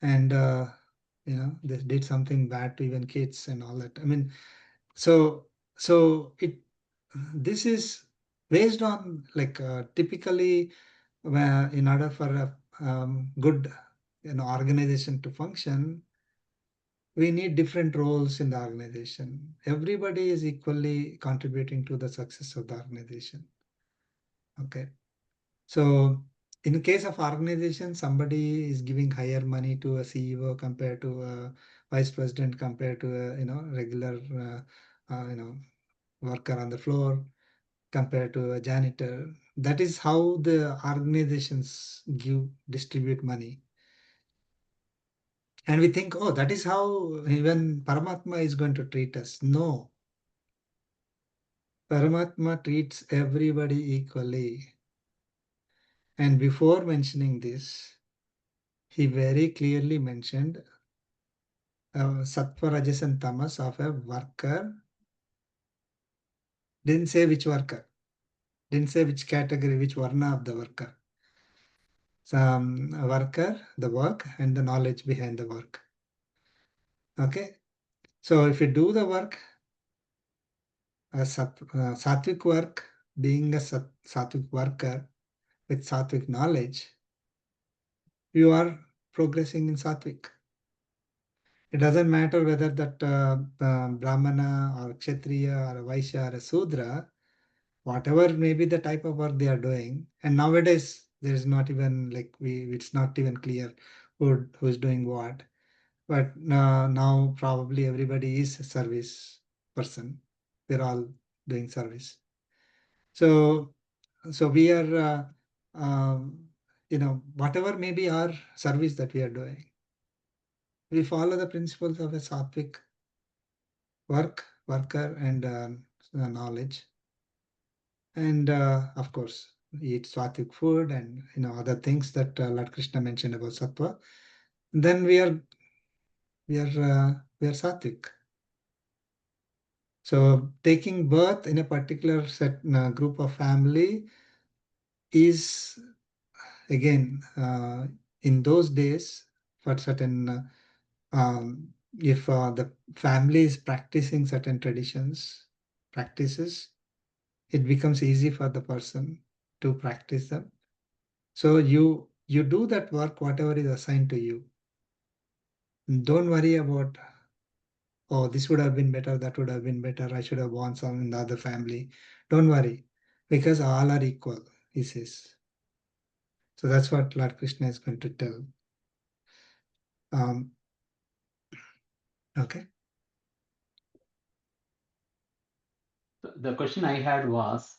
and they did something bad to even kids and all that. I mean, so it this is based on typically, in order for a good organization to function, we need different roles in the organization. Everybody is equally contributing to the success of the organization. Okay. So in the case of organization, somebody is giving higher money to a CEO compared to a vice president compared to a regular worker on the floor compared to a janitor. That is how the organizations distribute money. And we think, oh, that is how even Paramatma is going to treat us. No. Paramatma treats everybody equally. And before mentioning this, he very clearly mentioned sattva, rajas, and tamas of a worker. Didn't say which worker, didn't say which category, which varna of the worker. Some worker, the work, and the knowledge behind the work. Okay. So if you do the work, sattvic work, being a sattvic worker with sattvic knowledge, you are progressing in sattvic. It doesn't matter whether that Brahmana or Kshatriya or Vaishya or a Shudra, whatever may be the type of work they are doing. And nowadays, there is not even it's not even clear who's doing what. But now probably everybody is a service person. We're all doing service. So we are, whatever may be our service that we are doing, we follow the principles of a sattvic worker, and knowledge. And of course, eat sattvic food and other things that Lord Krishna mentioned about sattva. Then we are sattvic. So taking birth in a particular group of family is again in those days for certain if the family is practicing certain practices, it becomes easy for the person to practice them. So you do that work, whatever is assigned to you. Don't worry about, oh, this would have been better, that would have been better, I should have won some in the other family. Don't worry, because all are equal, he says. So that's what Lord Krishna is going to tell. Okay. The question I had was,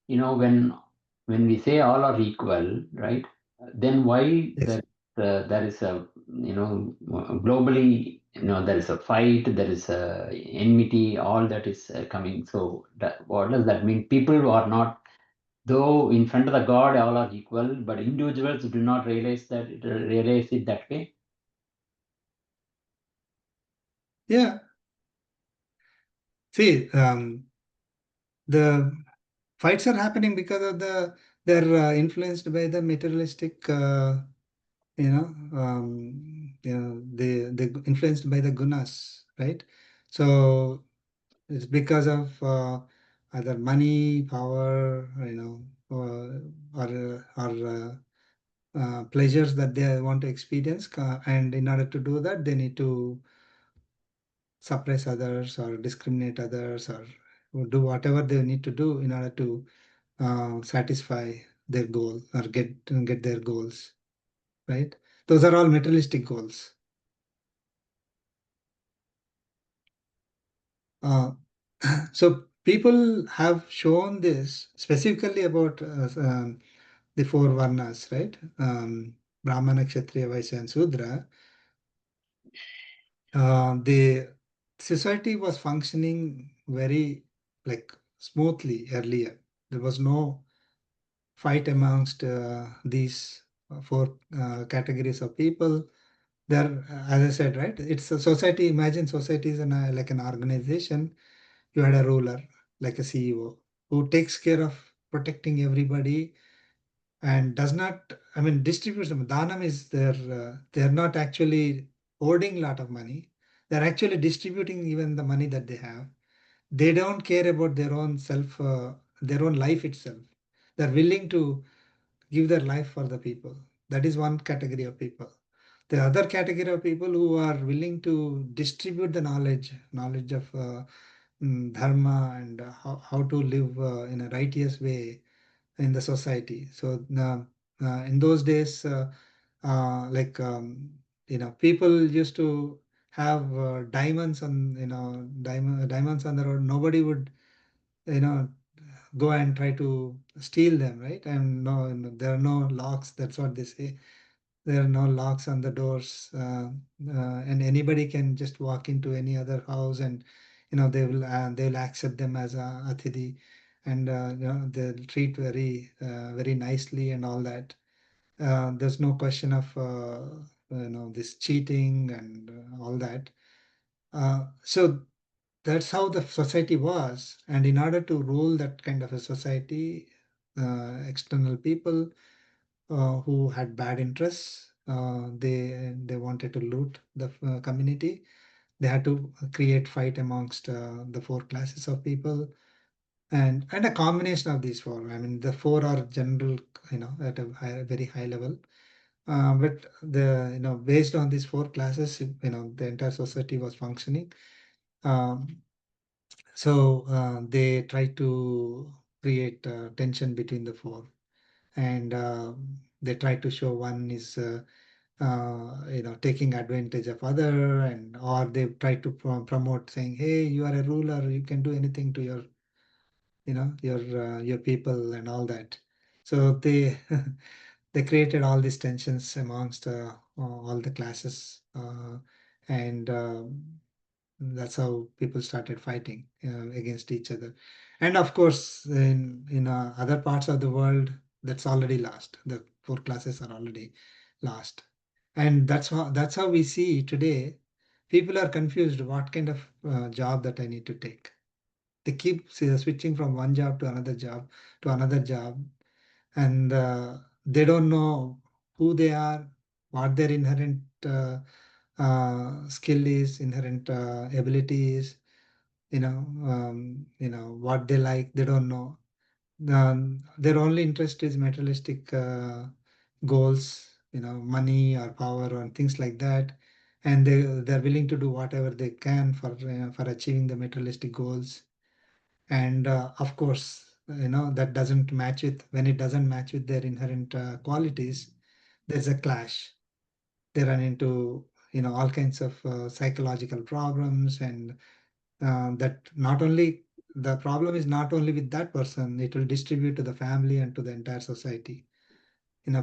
when we say all are equal, right? Then why Yes. there is a globally there is a fight, there is a enmity, all that is coming. So what does that mean? People who are not, though in front of the God all are equal, but individuals do not realize it that way. Yeah. See, the fights are happening because of they're influenced by the materialistic, they influenced by the gunas, right? So it's because of either money, power, or pleasures that they want to experience, and in order to do that, they need to suppress others or discriminate others or do whatever they need to do in order to satisfy their goal or get their goals, right? Those are all materialistic goals. So people have shown this specifically about the four varnas, right? Brahmana, Kshatriya, Vaishya, and Shudra. The society was functioning very like smoothly earlier. There was no fight amongst these four categories of people. There, as I said, right? It's a society. Imagine society is like an organization. You had a ruler, like a CEO, who takes care of protecting everybody and does not, I mean, distributes them. Dhanam is they're not actually hoarding a lot of money. They're actually distributing even the money that they have. They don't care about their own self, their own life itself. They're willing to give their life for the people. That is one category of people. The other category of people who are willing to distribute the knowledge of dharma and how to live in a righteous way in the society. So in those days, like people used to have diamonds on diamonds on the road. Nobody would you know go and try to steal them, right? And no, there are no locks. That's what they say. There are no locks on the doors, and anybody can just walk into any other house, and they will accept them as a athidi, and they'll treat very nicely and all that. There's no question of this cheating and all that. So that's how the society was, and in order to rule that kind of a society, external people who had bad interests, they wanted to loot the community. They had to create fight amongst the four classes of people, and a combination of these four. I mean, the four are general, at a very high level. But based on these four classes, the entire society was functioning. Um, So they try to create tension between the four, and they try to show one is taking advantage of other, and or they try to promote saying, "Hey, you are a ruler, you can do anything to your people and all that." So they they created all these tensions amongst all the classes, and that's how people started fighting against each other. And of course, in other parts of the world, that's already lost. The four classes are already lost, and that's how we see today. People are confused. What kind of job that I need to take? They keep switching from one job to another job to another job, and they don't know who they are, what their inherent skill is, inherent ability is, what they like, they don't know. Their only interest is materialistic goals, money or power or things like that, and they're willing to do whatever they can for achieving the materialistic goals. And of course, that doesn't match with when it doesn't match with their inherent qualities. There's a clash. They run into all kinds of psychological problems, and that not only the problem is not only with that person, it will distribute to the family and to the entire society.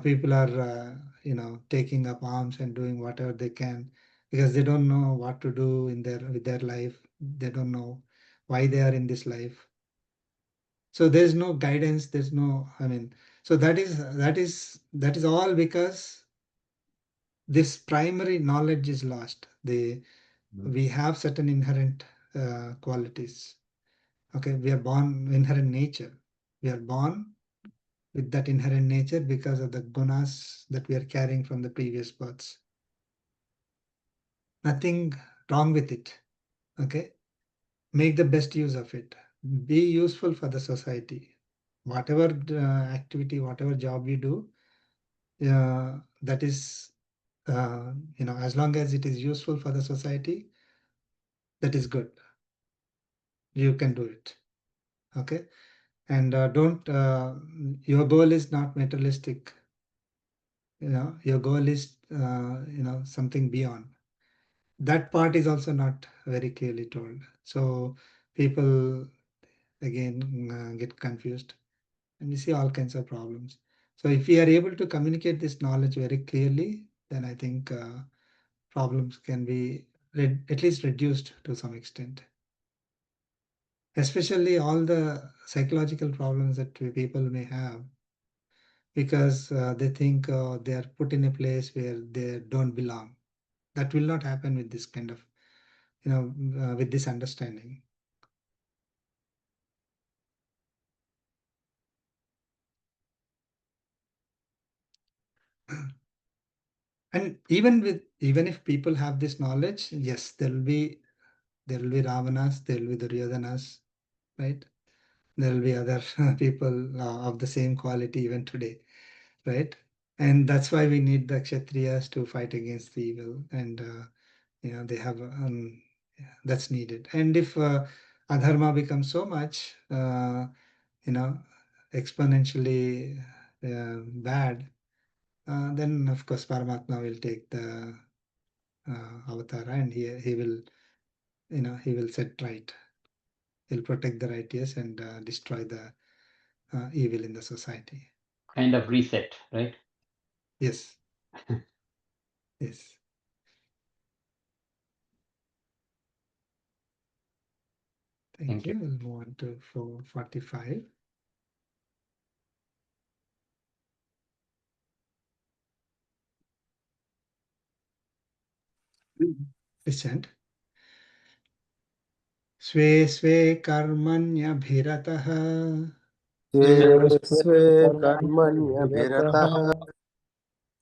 People are taking up arms and doing whatever they can because they don't know what to do with their life. They don't know why they are in this life. So there's no guidance. There's no, so that is all because this primary knowledge is lost. We have certain inherent qualities. Okay, we are born inherent nature. We are born with that inherent nature because of the gunas that we are carrying from the previous births. Nothing wrong with it. Okay, make the best use of it. Be useful for the society. Whatever activity, whatever job you do, that is, as long as it is useful for the society, that is good. You can do it. Okay, and don't. Your goal is not materialistic. Your goal is something beyond. That part is also not very clearly told. So people again get confused, and we see all kinds of problems. So if we are able to communicate this knowledge very clearly, then I think problems can be at least reduced to some extent. Especially all the psychological problems that people may have, because they think they are put in a place where they don't belong. That will not happen with this kind of, with this understanding. And even if people have this knowledge, yes, there will be Ravanas, there will be Duryodanas, right? There will be other people of the same quality even today, right? And that's why we need the Kshatriyas to fight against the evil, and they have that's needed. And if adharma becomes so much, exponentially bad, then of course Paramatma will take the avatara, and he will he will set right. He'll protect the righteous and destroy the evil in the society. Kind of reset, right? Yes. Yes. Thank you. We'll move on to 445. Listen. स्वे स्वे कर्मण्यभिरतः स्वे स्वे कर्मण्यभिरतः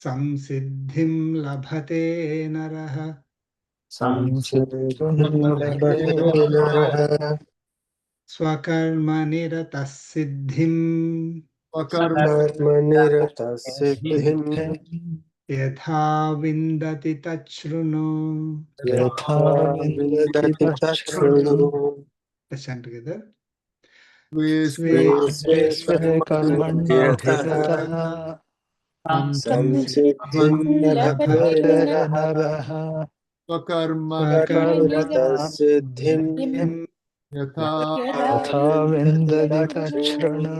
संसिद्धिं लभते नरः संसिद्धिं लभते नरः स्वकर्मनिरतः सिद्धिं स्वकर्मनिरतः सिद्धिं यथा विन्दति तच्छृणु. यथा विन्दति तच्छृणु. Listen together. स्वे स्वे कर्मण्यभिरतः संसिद्धिं लभते नरः स्वकर्मनिरतः सिद्धिं यथा विन्दति तच्छृणु.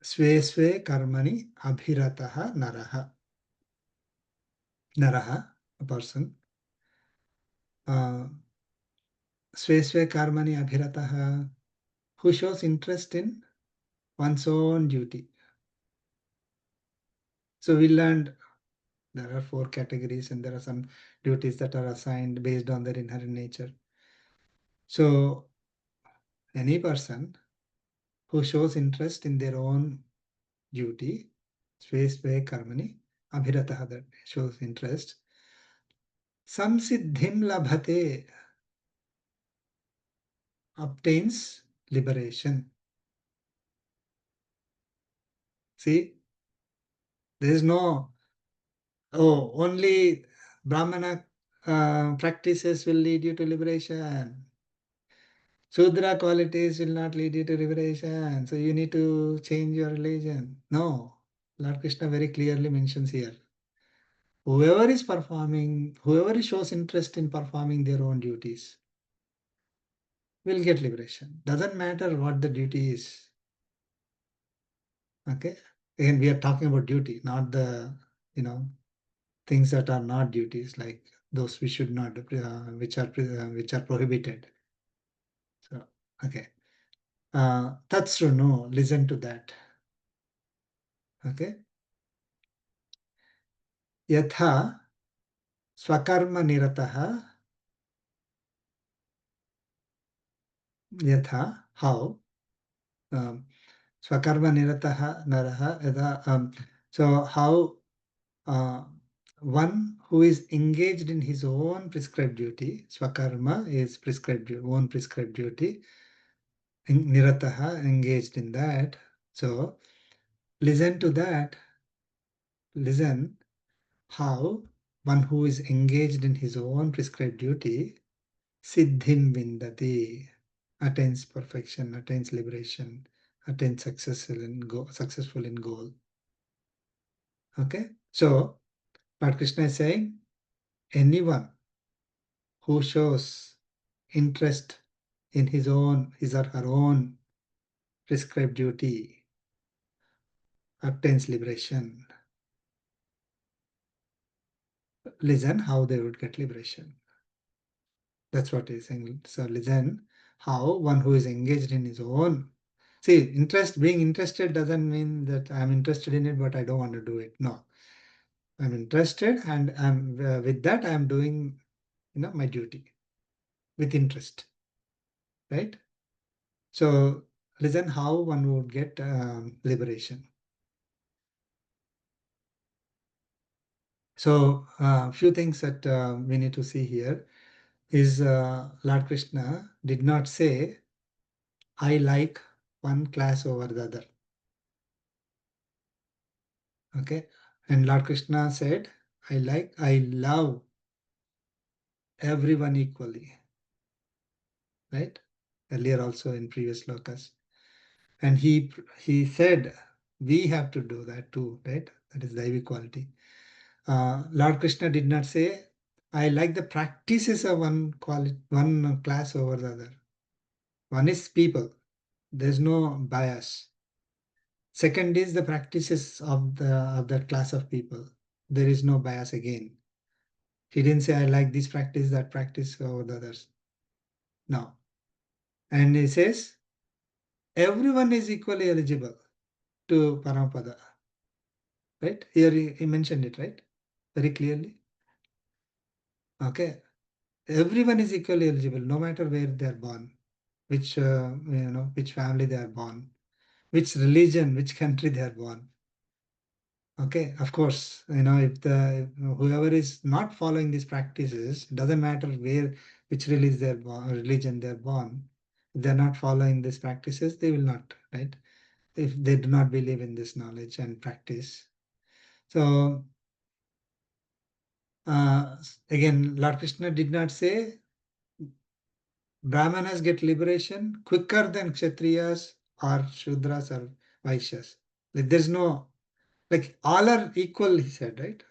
स्वे स्वे कर्मणि अभिरतः नरः. Naraha, a person. Sve sve karmani abhirataha, who shows interest in one's own duty. So we learned there are 4 categories, and there are some duties that are assigned based on their inherent nature. So any person who shows interest in their own duty, sve sve karmani abhirataha, that shows interest, samsiddhim labhate, obtains liberation. See, there is no, only Brahmana practices will lead you to liberation. Shudra qualities will not lead you to liberation. So you need to change your religion. No, Lord Krishna very clearly mentions here. Whoever shows interest in performing their own duties will get liberation. Doesn't matter what the duty is. Okay? Again, we are talking about duty, not the, things that are not duties, like those we should not, which are prohibited. So, okay. That's true. No, listen to that. Okay. Yatha swakarma nirataha. Yatha, how? Swakarma nirataha naraha. So how one who is engaged in his own prescribed duty, swakarma is prescribed, own prescribed duty, nirataha, engaged in that. So listen to that. Listen how one who is engaged in his own prescribed duty, siddhim vindati, attains perfection, attains liberation, attains successful in goal. Okay, so what Krishna is saying, anyone who shows interest in his or her own prescribed duty obtains liberation. Listen how they would get liberation. That's what he's saying. So listen how one who is engaged in his own. See, being interested doesn't mean that I'm interested in it, but I don't want to do it. No, I'm interested, and I'm with that I'm doing, my duty with interest, right? So listen how one would get liberation. So a few things that we need to see here is Lord Krishna did not say, I like one class over the other. Okay. And Lord Krishna said, I love everyone equally. Right? Earlier also in previous lokas. And he said, we have to do that too, right? That is Daivi quality. Lord Krishna did not say, I like the practices of one class over the other. One is people. There's no bias. Second is the practices of that class of people. There is no bias again. He didn't say, I like this practice, that practice over the others. No. And he says, everyone is equally eligible to Paramapada. Right? Here he mentioned it, right? Very clearly. Okay. Everyone is equally eligible, no matter where they are born, which family they are born, which religion, which country they are born. Okay, of course, if whoever is not following these practices, doesn't matter which religion they're born, if they're not following these practices, they will not, right? If they do not believe in this knowledge and practice. So again, Lord Krishna did not say Brahmanas get liberation quicker than Kshatriyas or Shudras or Vaishyas. Like there's no, like all are equal, he said, right?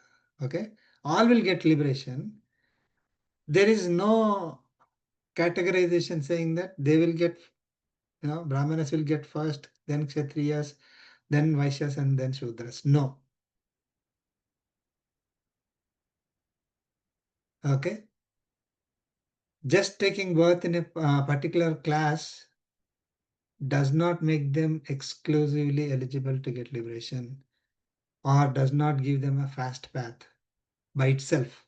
Okay, all will get liberation. There is no categorization saying that they will get, Brahmanas will get first, then Kshatriyas, then Vaishyas, and then Shudras. No. Okay. Just taking birth in a particular class does not make them exclusively eligible to get liberation, or does not give them a fast path by itself.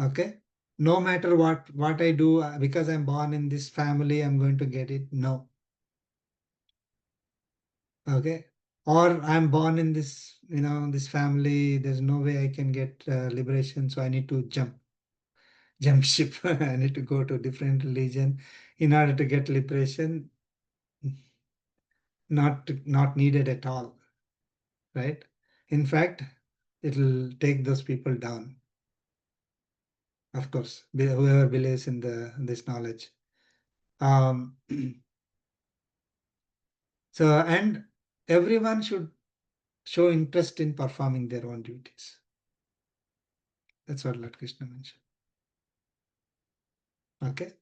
Okay. No matter what I do, because I'm born in this family, I'm going to get it. No. Okay. Or I'm born in this, this family. There's no way I can get liberation, so I need to jump ship. I need to go to a different religion in order to get liberation. Not needed at all, right? In fact, it'll take those people down. Of course, whoever believes in this knowledge. So, and everyone should show interest in performing their own duties. That's what Lord Krishna mentioned. Okay.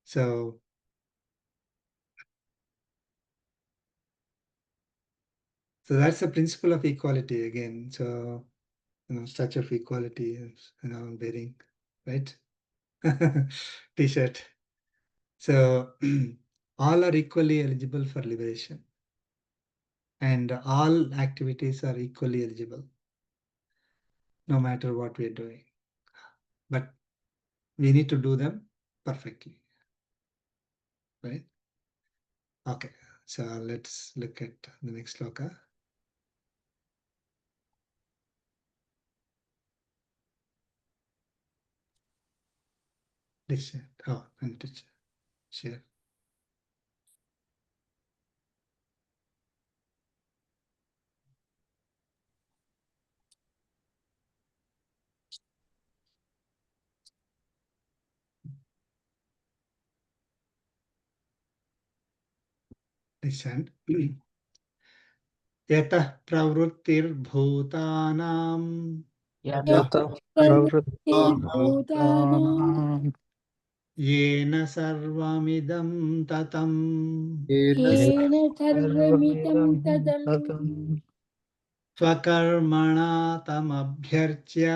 So that's the principle of equality again. So, statue of equality is, wearing, right? T-shirt. So all are equally eligible for liberation, and all activities are equally eligible, no matter what we are doing. But we need to do them perfectly, right? Okay, so let's look at the next sloka. Oh, I need to share. Listen. Yatah pravrittirbhutanam यतः प्रवृत्तिर्भूतानां yena sarvamidam tatam येन येन सर्वमिदं सर्वमिदं तदं ततं स्वकर्मणा तमभ्यर्च्य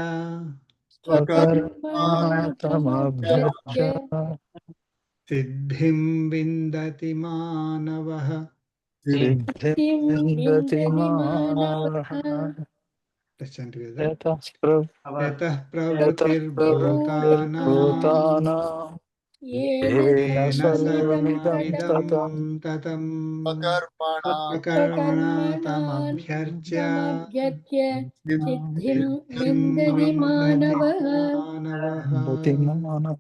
स्वकर्माण स्वकर्मणा तमभ्यर्च्य तमभ्यर्च्य सिद्धिं विन्दति मानवः. सिद्धिं सिद्धिं विन्दति विन्दति मानवः मानवः Listen together. यतः यतः प्रवृत्तिर्भूतानां प्रवृत्तिर्भूतानां येन येन येन सर्वमिदं सर्वमिदं ततं सर्वमिदं ततं ततं स्वकर्मणा स्वकर्मणा स्वकर्मणा तमभ्यर्च्य तमभ्यर्च्य सिद्धिं सिद्धिं विन्दति विन्दति मानवः मानवः. बुद्धिमानः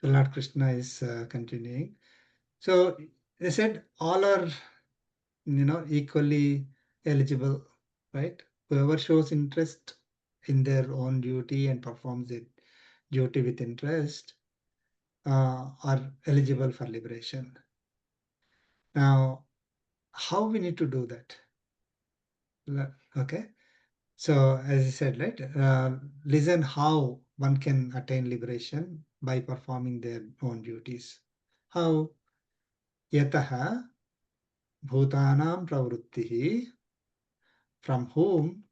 The Lord Krishna is continuing. So they said all are, equally eligible, right? Whoever shows interest in their own duty and performs it duty with interest are eligible for liberation. Now, how we need to do that? Okay. So as I said, right, listen how one can attain liberation by performing their own duties. How? Yataha bhutanam pravrittihi, from whom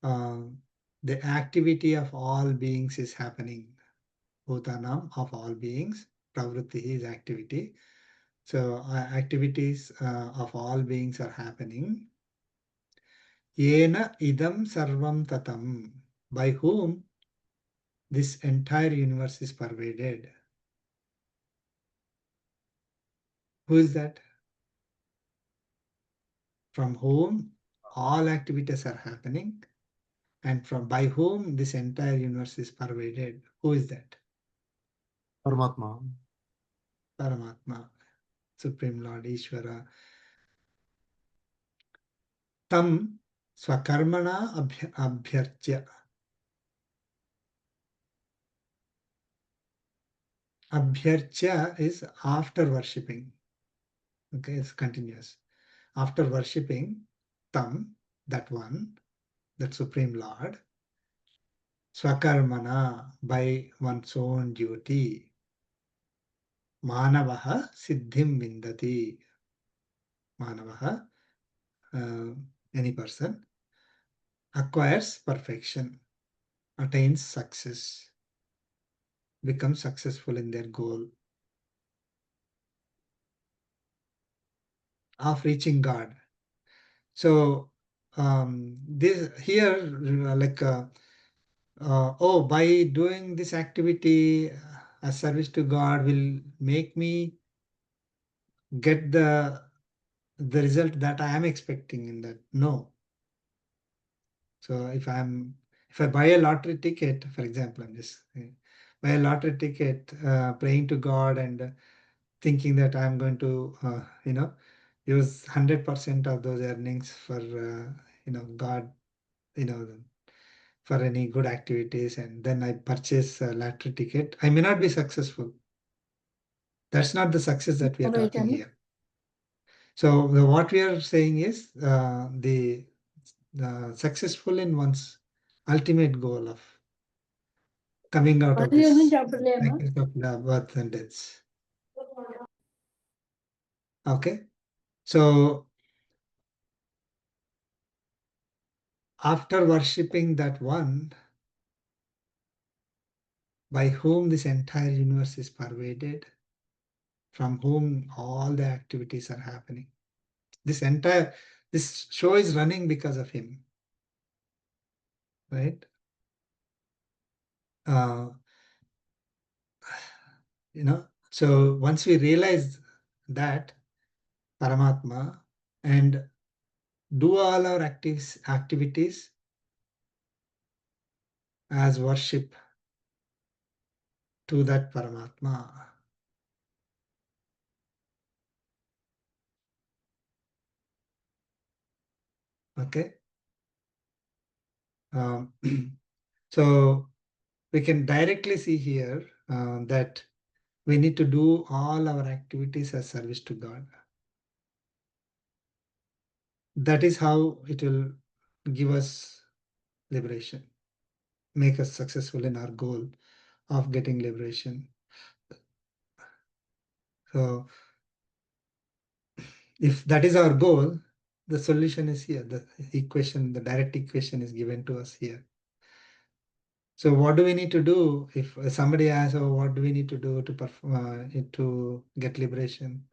the activity of all beings is happening. Bhutanam, of all beings. Pravritti is activity. So activities of all beings are happening. Yena idam sarvam tatam, by whom this entire universe is pervaded. Who is that? From whom all activities are happening, and by whom this entire universe is pervaded. Who is that? Paramatma. Paramatma, Supreme Lord Ishvara. Tam swakarmana abhyarchya. Abhyarchya is after worshipping. Okay, it's continuous. After worshipping Tam, that one, that Supreme Lord, swakarmana, by one's own duty, manavaha siddhim vindati. Manavaha, any person, acquires perfection, attains success, becomes successful in their goal of reaching God. So this here, by doing this activity as service to God will make me get the result that I am expecting in that. No. So if I buy a lottery ticket, for example, I'm just buy a lottery ticket, praying to God and thinking that I'm going to, use 100% of those earnings for, God, for any good activities, and then I purchase a lottery ticket, I may not be successful. That's not the success that we are talking here. So what we are saying is the successful in one's ultimate goal of coming out of Mali this onu చెప్పలేమా? cycle of birth and deaths. Okay, so after worshipping that one by whom this entire universe is pervaded, from whom all the activities are happening, this show is running because of him, right? So once we realize that Paramatma and do all our activities as worship to that Paramatma. Okay. So we can directly see here that we need to do all our activities as service to God. That is how it will give us liberation, make us successful in our goal of getting liberation. So if that is our goal, the solution is here. The equation, the direct equation is given to us here. So what do we need to do if somebody asks, oh, what do we need to do to perform to get liberation?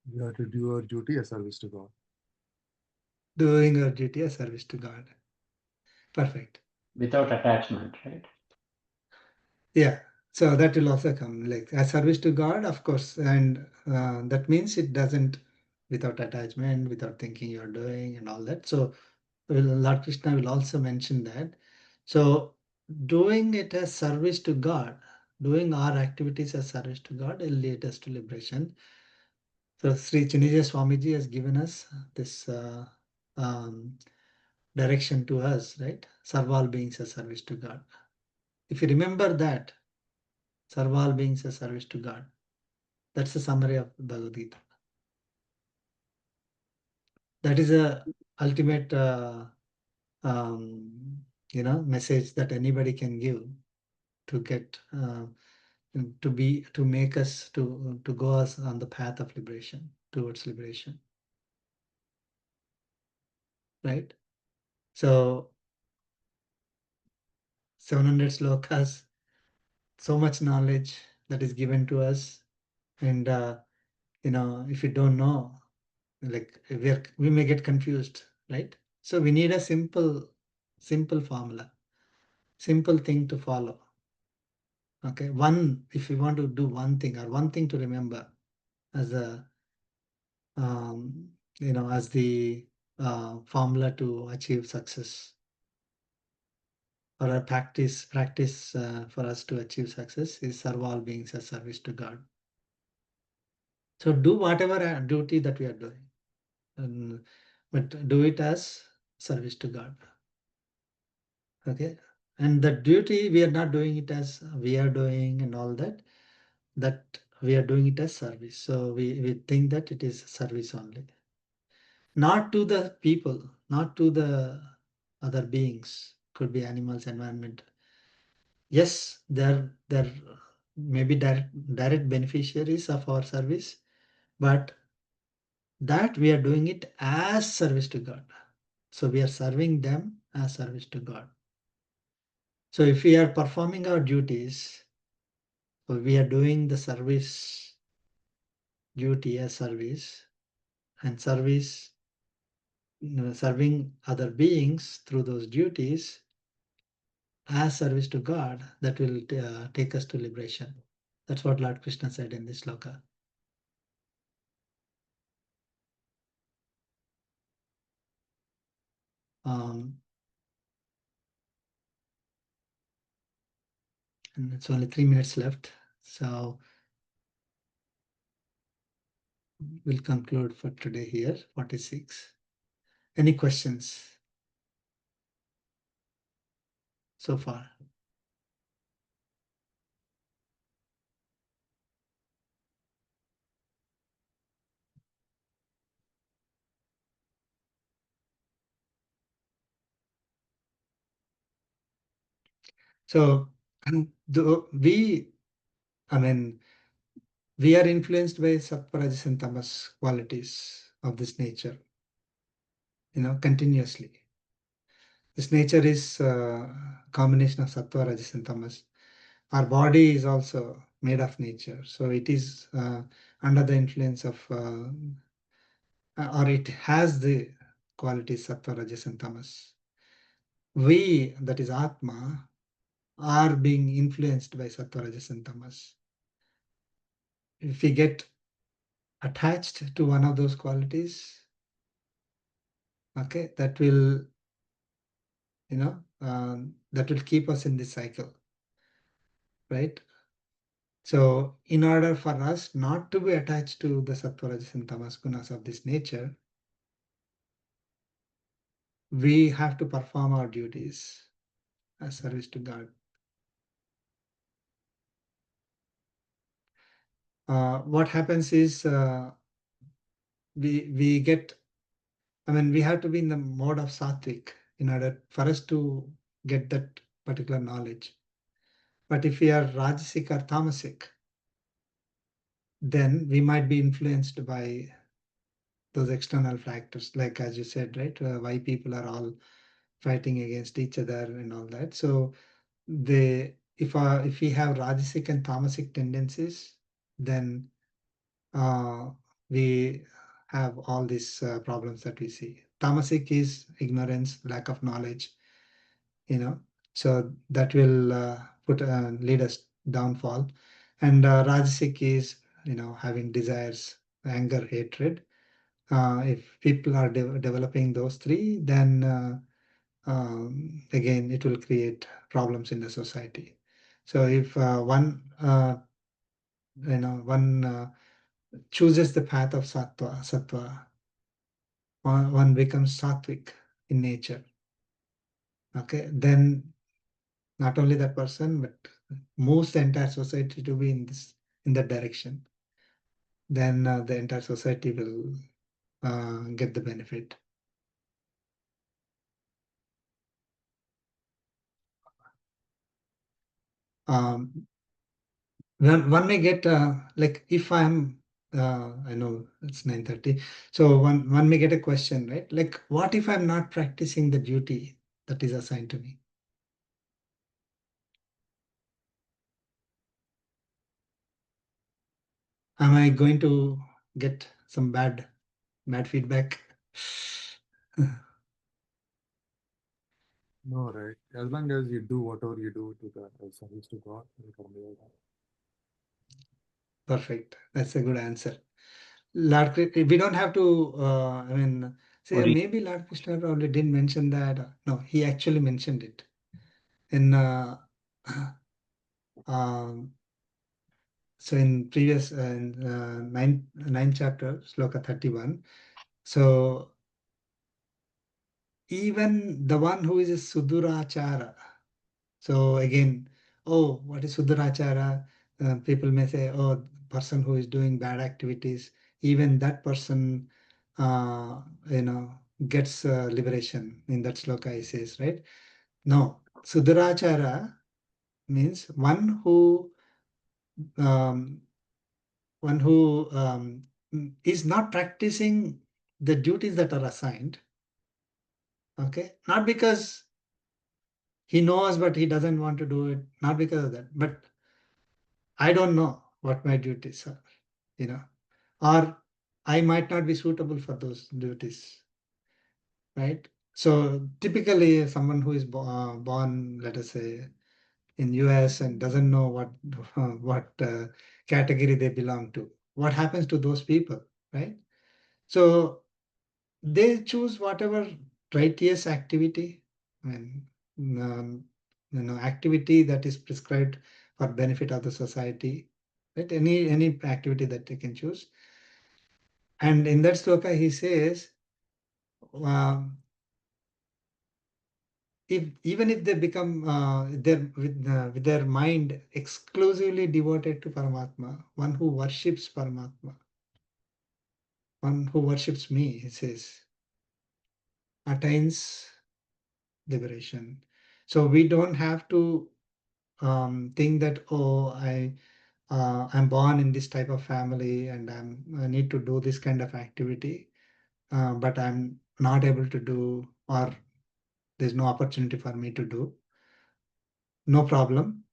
You have to do your duty as service to God. Doing our duty as service to God. Perfect. Without attachment, right? Yeah. So that will also come like as service to God, of course, and that means it doesn't without attachment, without thinking you're doing and all that. So Lord Krishna will also mention that. So doing it as service to God, doing our activities as service to God will lead us to liberation. So Sri Chinna Jeeyar Swamiji has given us this direction to us, right? Serve all beings as service to God. If you remember that, serve all beings as service to God. That's the summary of Bhagavad Gita. That is a ultimate, message that anybody can give to get to make us to go us on the path of liberation, towards liberation, right? So 700 slokas, so much knowledge that is given to us, and if you don't know, like we may get confused, right? So we need a simple formula, simple thing to follow. Okay, if you want to do one thing or one thing to remember as a as the formula to achieve success, or a practice for us to achieve success is serve all beings as service to God. So do whatever duty that we are doing, but do it as service to God. Okay, and the duty we are not doing it as we are doing and all that. That we are doing it as service. So we think that it is service only. Not to the people, not to the other beings, could be animals, environment. Yes, they're maybe direct beneficiaries of our service, but that we are doing it as service to God. So we are serving them as service to God. So if we are performing our duties, so we are doing the service duty as service, and service, serving other beings through those duties as service to God, that will take us to liberation. That's what Lord Krishna said in this sloka. And it's only 3 minutes left, so we'll conclude for today here, 46. Any questions so far? So we are influenced by sattva, rajas, and tamas qualities of this nature, continuously. This nature is a combination of sattva, rajas, and tamas. Our body is also made of nature, so it is under the influence of, or it has the qualities sattva, rajas, and tamas. We, that is Atma, are being influenced by sattva, rajas, and tamas. If we get attached to one of those qualities, okay, that will keep us in this cycle, right? So in order for us not to be attached to the sattva, rajas, and tamas gunas of this nature, we have to perform our duties as service to God. What happens is we get, we have to be in the mode of sattvic in order for us to get that particular knowledge. But if we are rajasic or tamasic, then we might be influenced by those external factors, like as you said, right? Why people are all fighting against each other and all that. So if we have rajasic and tamasic tendencies, then we have all these problems that we see. Tamasic is ignorance, lack of knowledge, so that will lead us downfall. And rajasic is, having desires, anger, hatred. If people are developing those three, then again, it will create problems in the society. So if one chooses the path of sattva, one becomes sattvic in nature. Okay, then not only that person, but moves the entire society to be in that direction. Then the entire society will get the benefit. One may get like, if I'm I know it's 9:30, so one may get a question, right? Like, what if I'm not practicing the duty that is assigned to me? Am I going to get some bad feedback? No, right. As long as you do whatever you do to the service to God, you can do that. Perfect. That's a good answer. Lord, we don't have to, say maybe Lord Krishna probably didn't mention that. No, he actually mentioned it in so in previous ninth chapter, sloka 31. So even the one who is a sudurachara. So again, oh, what is sudurachara? People may say, oh, person who is doing bad activities, even that person, uh, gets liberation. In that sloka, he says, right? No, sudurachara means one who um, is not practicing the duties that are assigned. Okay, not because he knows, but he doesn't want to do it. Not because of that, but I don't know what my duties are, or I might not be suitable for those duties, right? So typically, someone who is born, let us say, in US and doesn't know what category they belong to, what happens to those people, right? So they choose whatever righteous activity, I mean, activity that is prescribed for benefit of the society, right? Any activity that they can choose. And in that sloka, he says, um, even if they become with their mind exclusively devoted to Paramatma, one who worships Paramatma, one who worships me, he says, attains liberation. So we don't have to think that, oh, I'm born in this type of family and I need to do this kind of activity, but I'm not able to do, or there's no opportunity for me to do. No problem.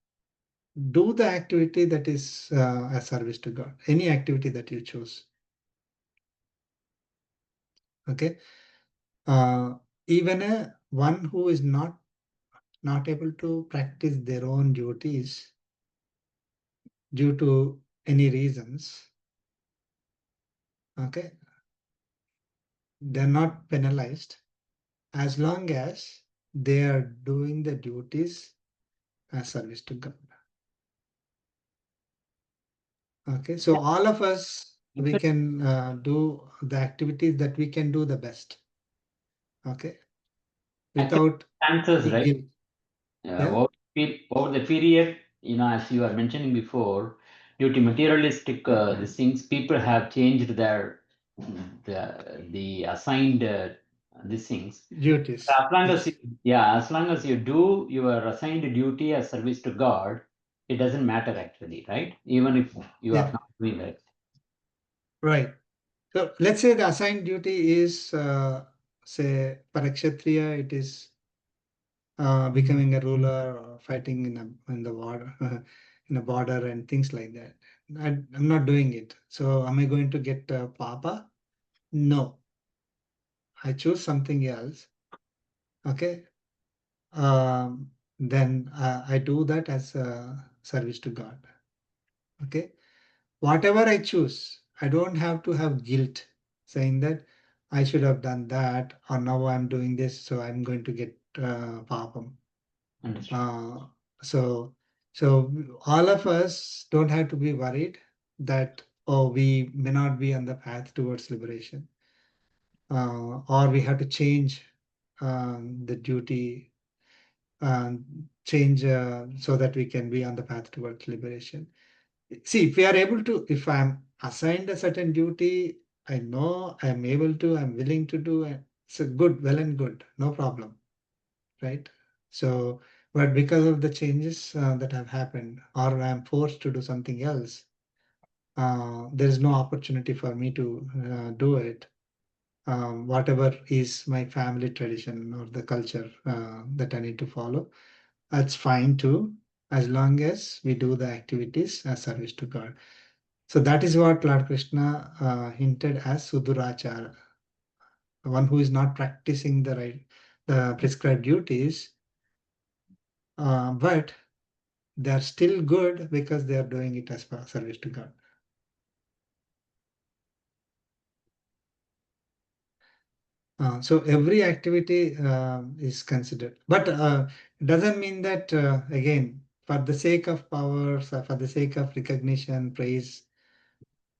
Do the activity that is a service to God. Any activity that you choose. Okay. Even one who is not able to practice their own duties due to any reasons, okay, they're not penalized as long as they are doing the duties as service to God. Okay, so all of us, we can do the activities that we can do the best. Okay, without Answers, any right? guilt. Yeah. Over the period, as you were mentioning before, due to materialistic these things, people have changed their the assigned these things. Duties. As long Yes. as long as you do your assigned duty as service to God, it doesn't matter actually, right? Even if you Yeah. are not doing it. Right. So let's say the assigned duty is, say, for a Kshatriya, it is becoming a ruler or fighting in the border, in a border and things like that. I'm not doing it. So am I going to get Papa? No. I choose something else. Okay. Then I do that as a service to God. Okay. Whatever I choose, I don't have to have guilt saying that I should have done that, or now I'm doing this, so I'm going to get papam. Understood. So all of us don't have to be worried that, oh, we may not be on the path towards liberation, or we have to change the duty, change so that we can be on the path towards liberation. See, if we are able to, if I'm assigned a certain duty, I know I'm able to, I'm willing to do it. So good, well and good, no problem, right? So, but because of the changes that have happened, or I'm forced to do something else, there is no opportunity for me to do it. Whatever is my family tradition or the culture that I need to follow, that's fine too, as long as we do the activities as service to God. So that is what Lord Krishna hinted as Sudurachara, the one who is not practicing the prescribed duties, but they are still good because they are doing it as service to God. So every activity is considered, but it doesn't mean that again, for the sake of power, for the sake of recognition, praise,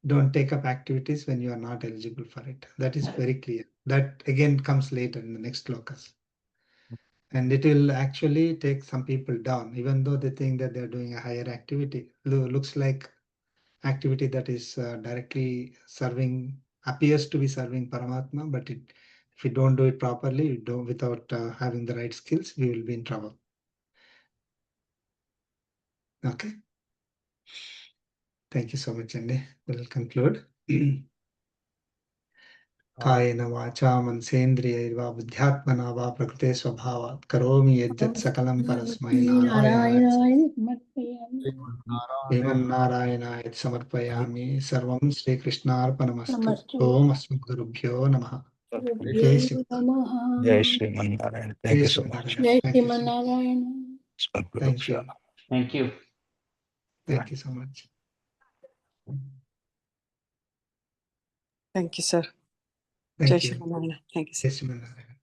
don't take up activities when you are not eligible for it. That is very clear. That again comes later in the next slokas. And it will actually take some people down, even though they think that they're doing a higher activity. Looks like activity that is directly serving, appears to be serving Paramatma, but if we don't do it properly, without having the right skills, we will be in trouble. Okay. Thank you so much, Andy. We'll conclude. कायेन वाचा मनसेन्द्रियैर्वा बुद्ध्यात्मना वा प्रकृते स्वभावात् करोमि यद्यत् सकलं परस्मै नारायणाय श्रीमन्नारायणाय समर्पयामि सर्वं श्रीकृष्णार्पणमस्तु ओम अस्मद्गुरुभ्यो नमः जय Shri Jai Sri Mannaran. Thank you so much. Jai Thank you so much. Narayana. Thank you. Thank you. Thank you so much. Thank you, sir. Thank Jai you. Shri Narayana. Thank you, sir. Jai Shri Mannaran.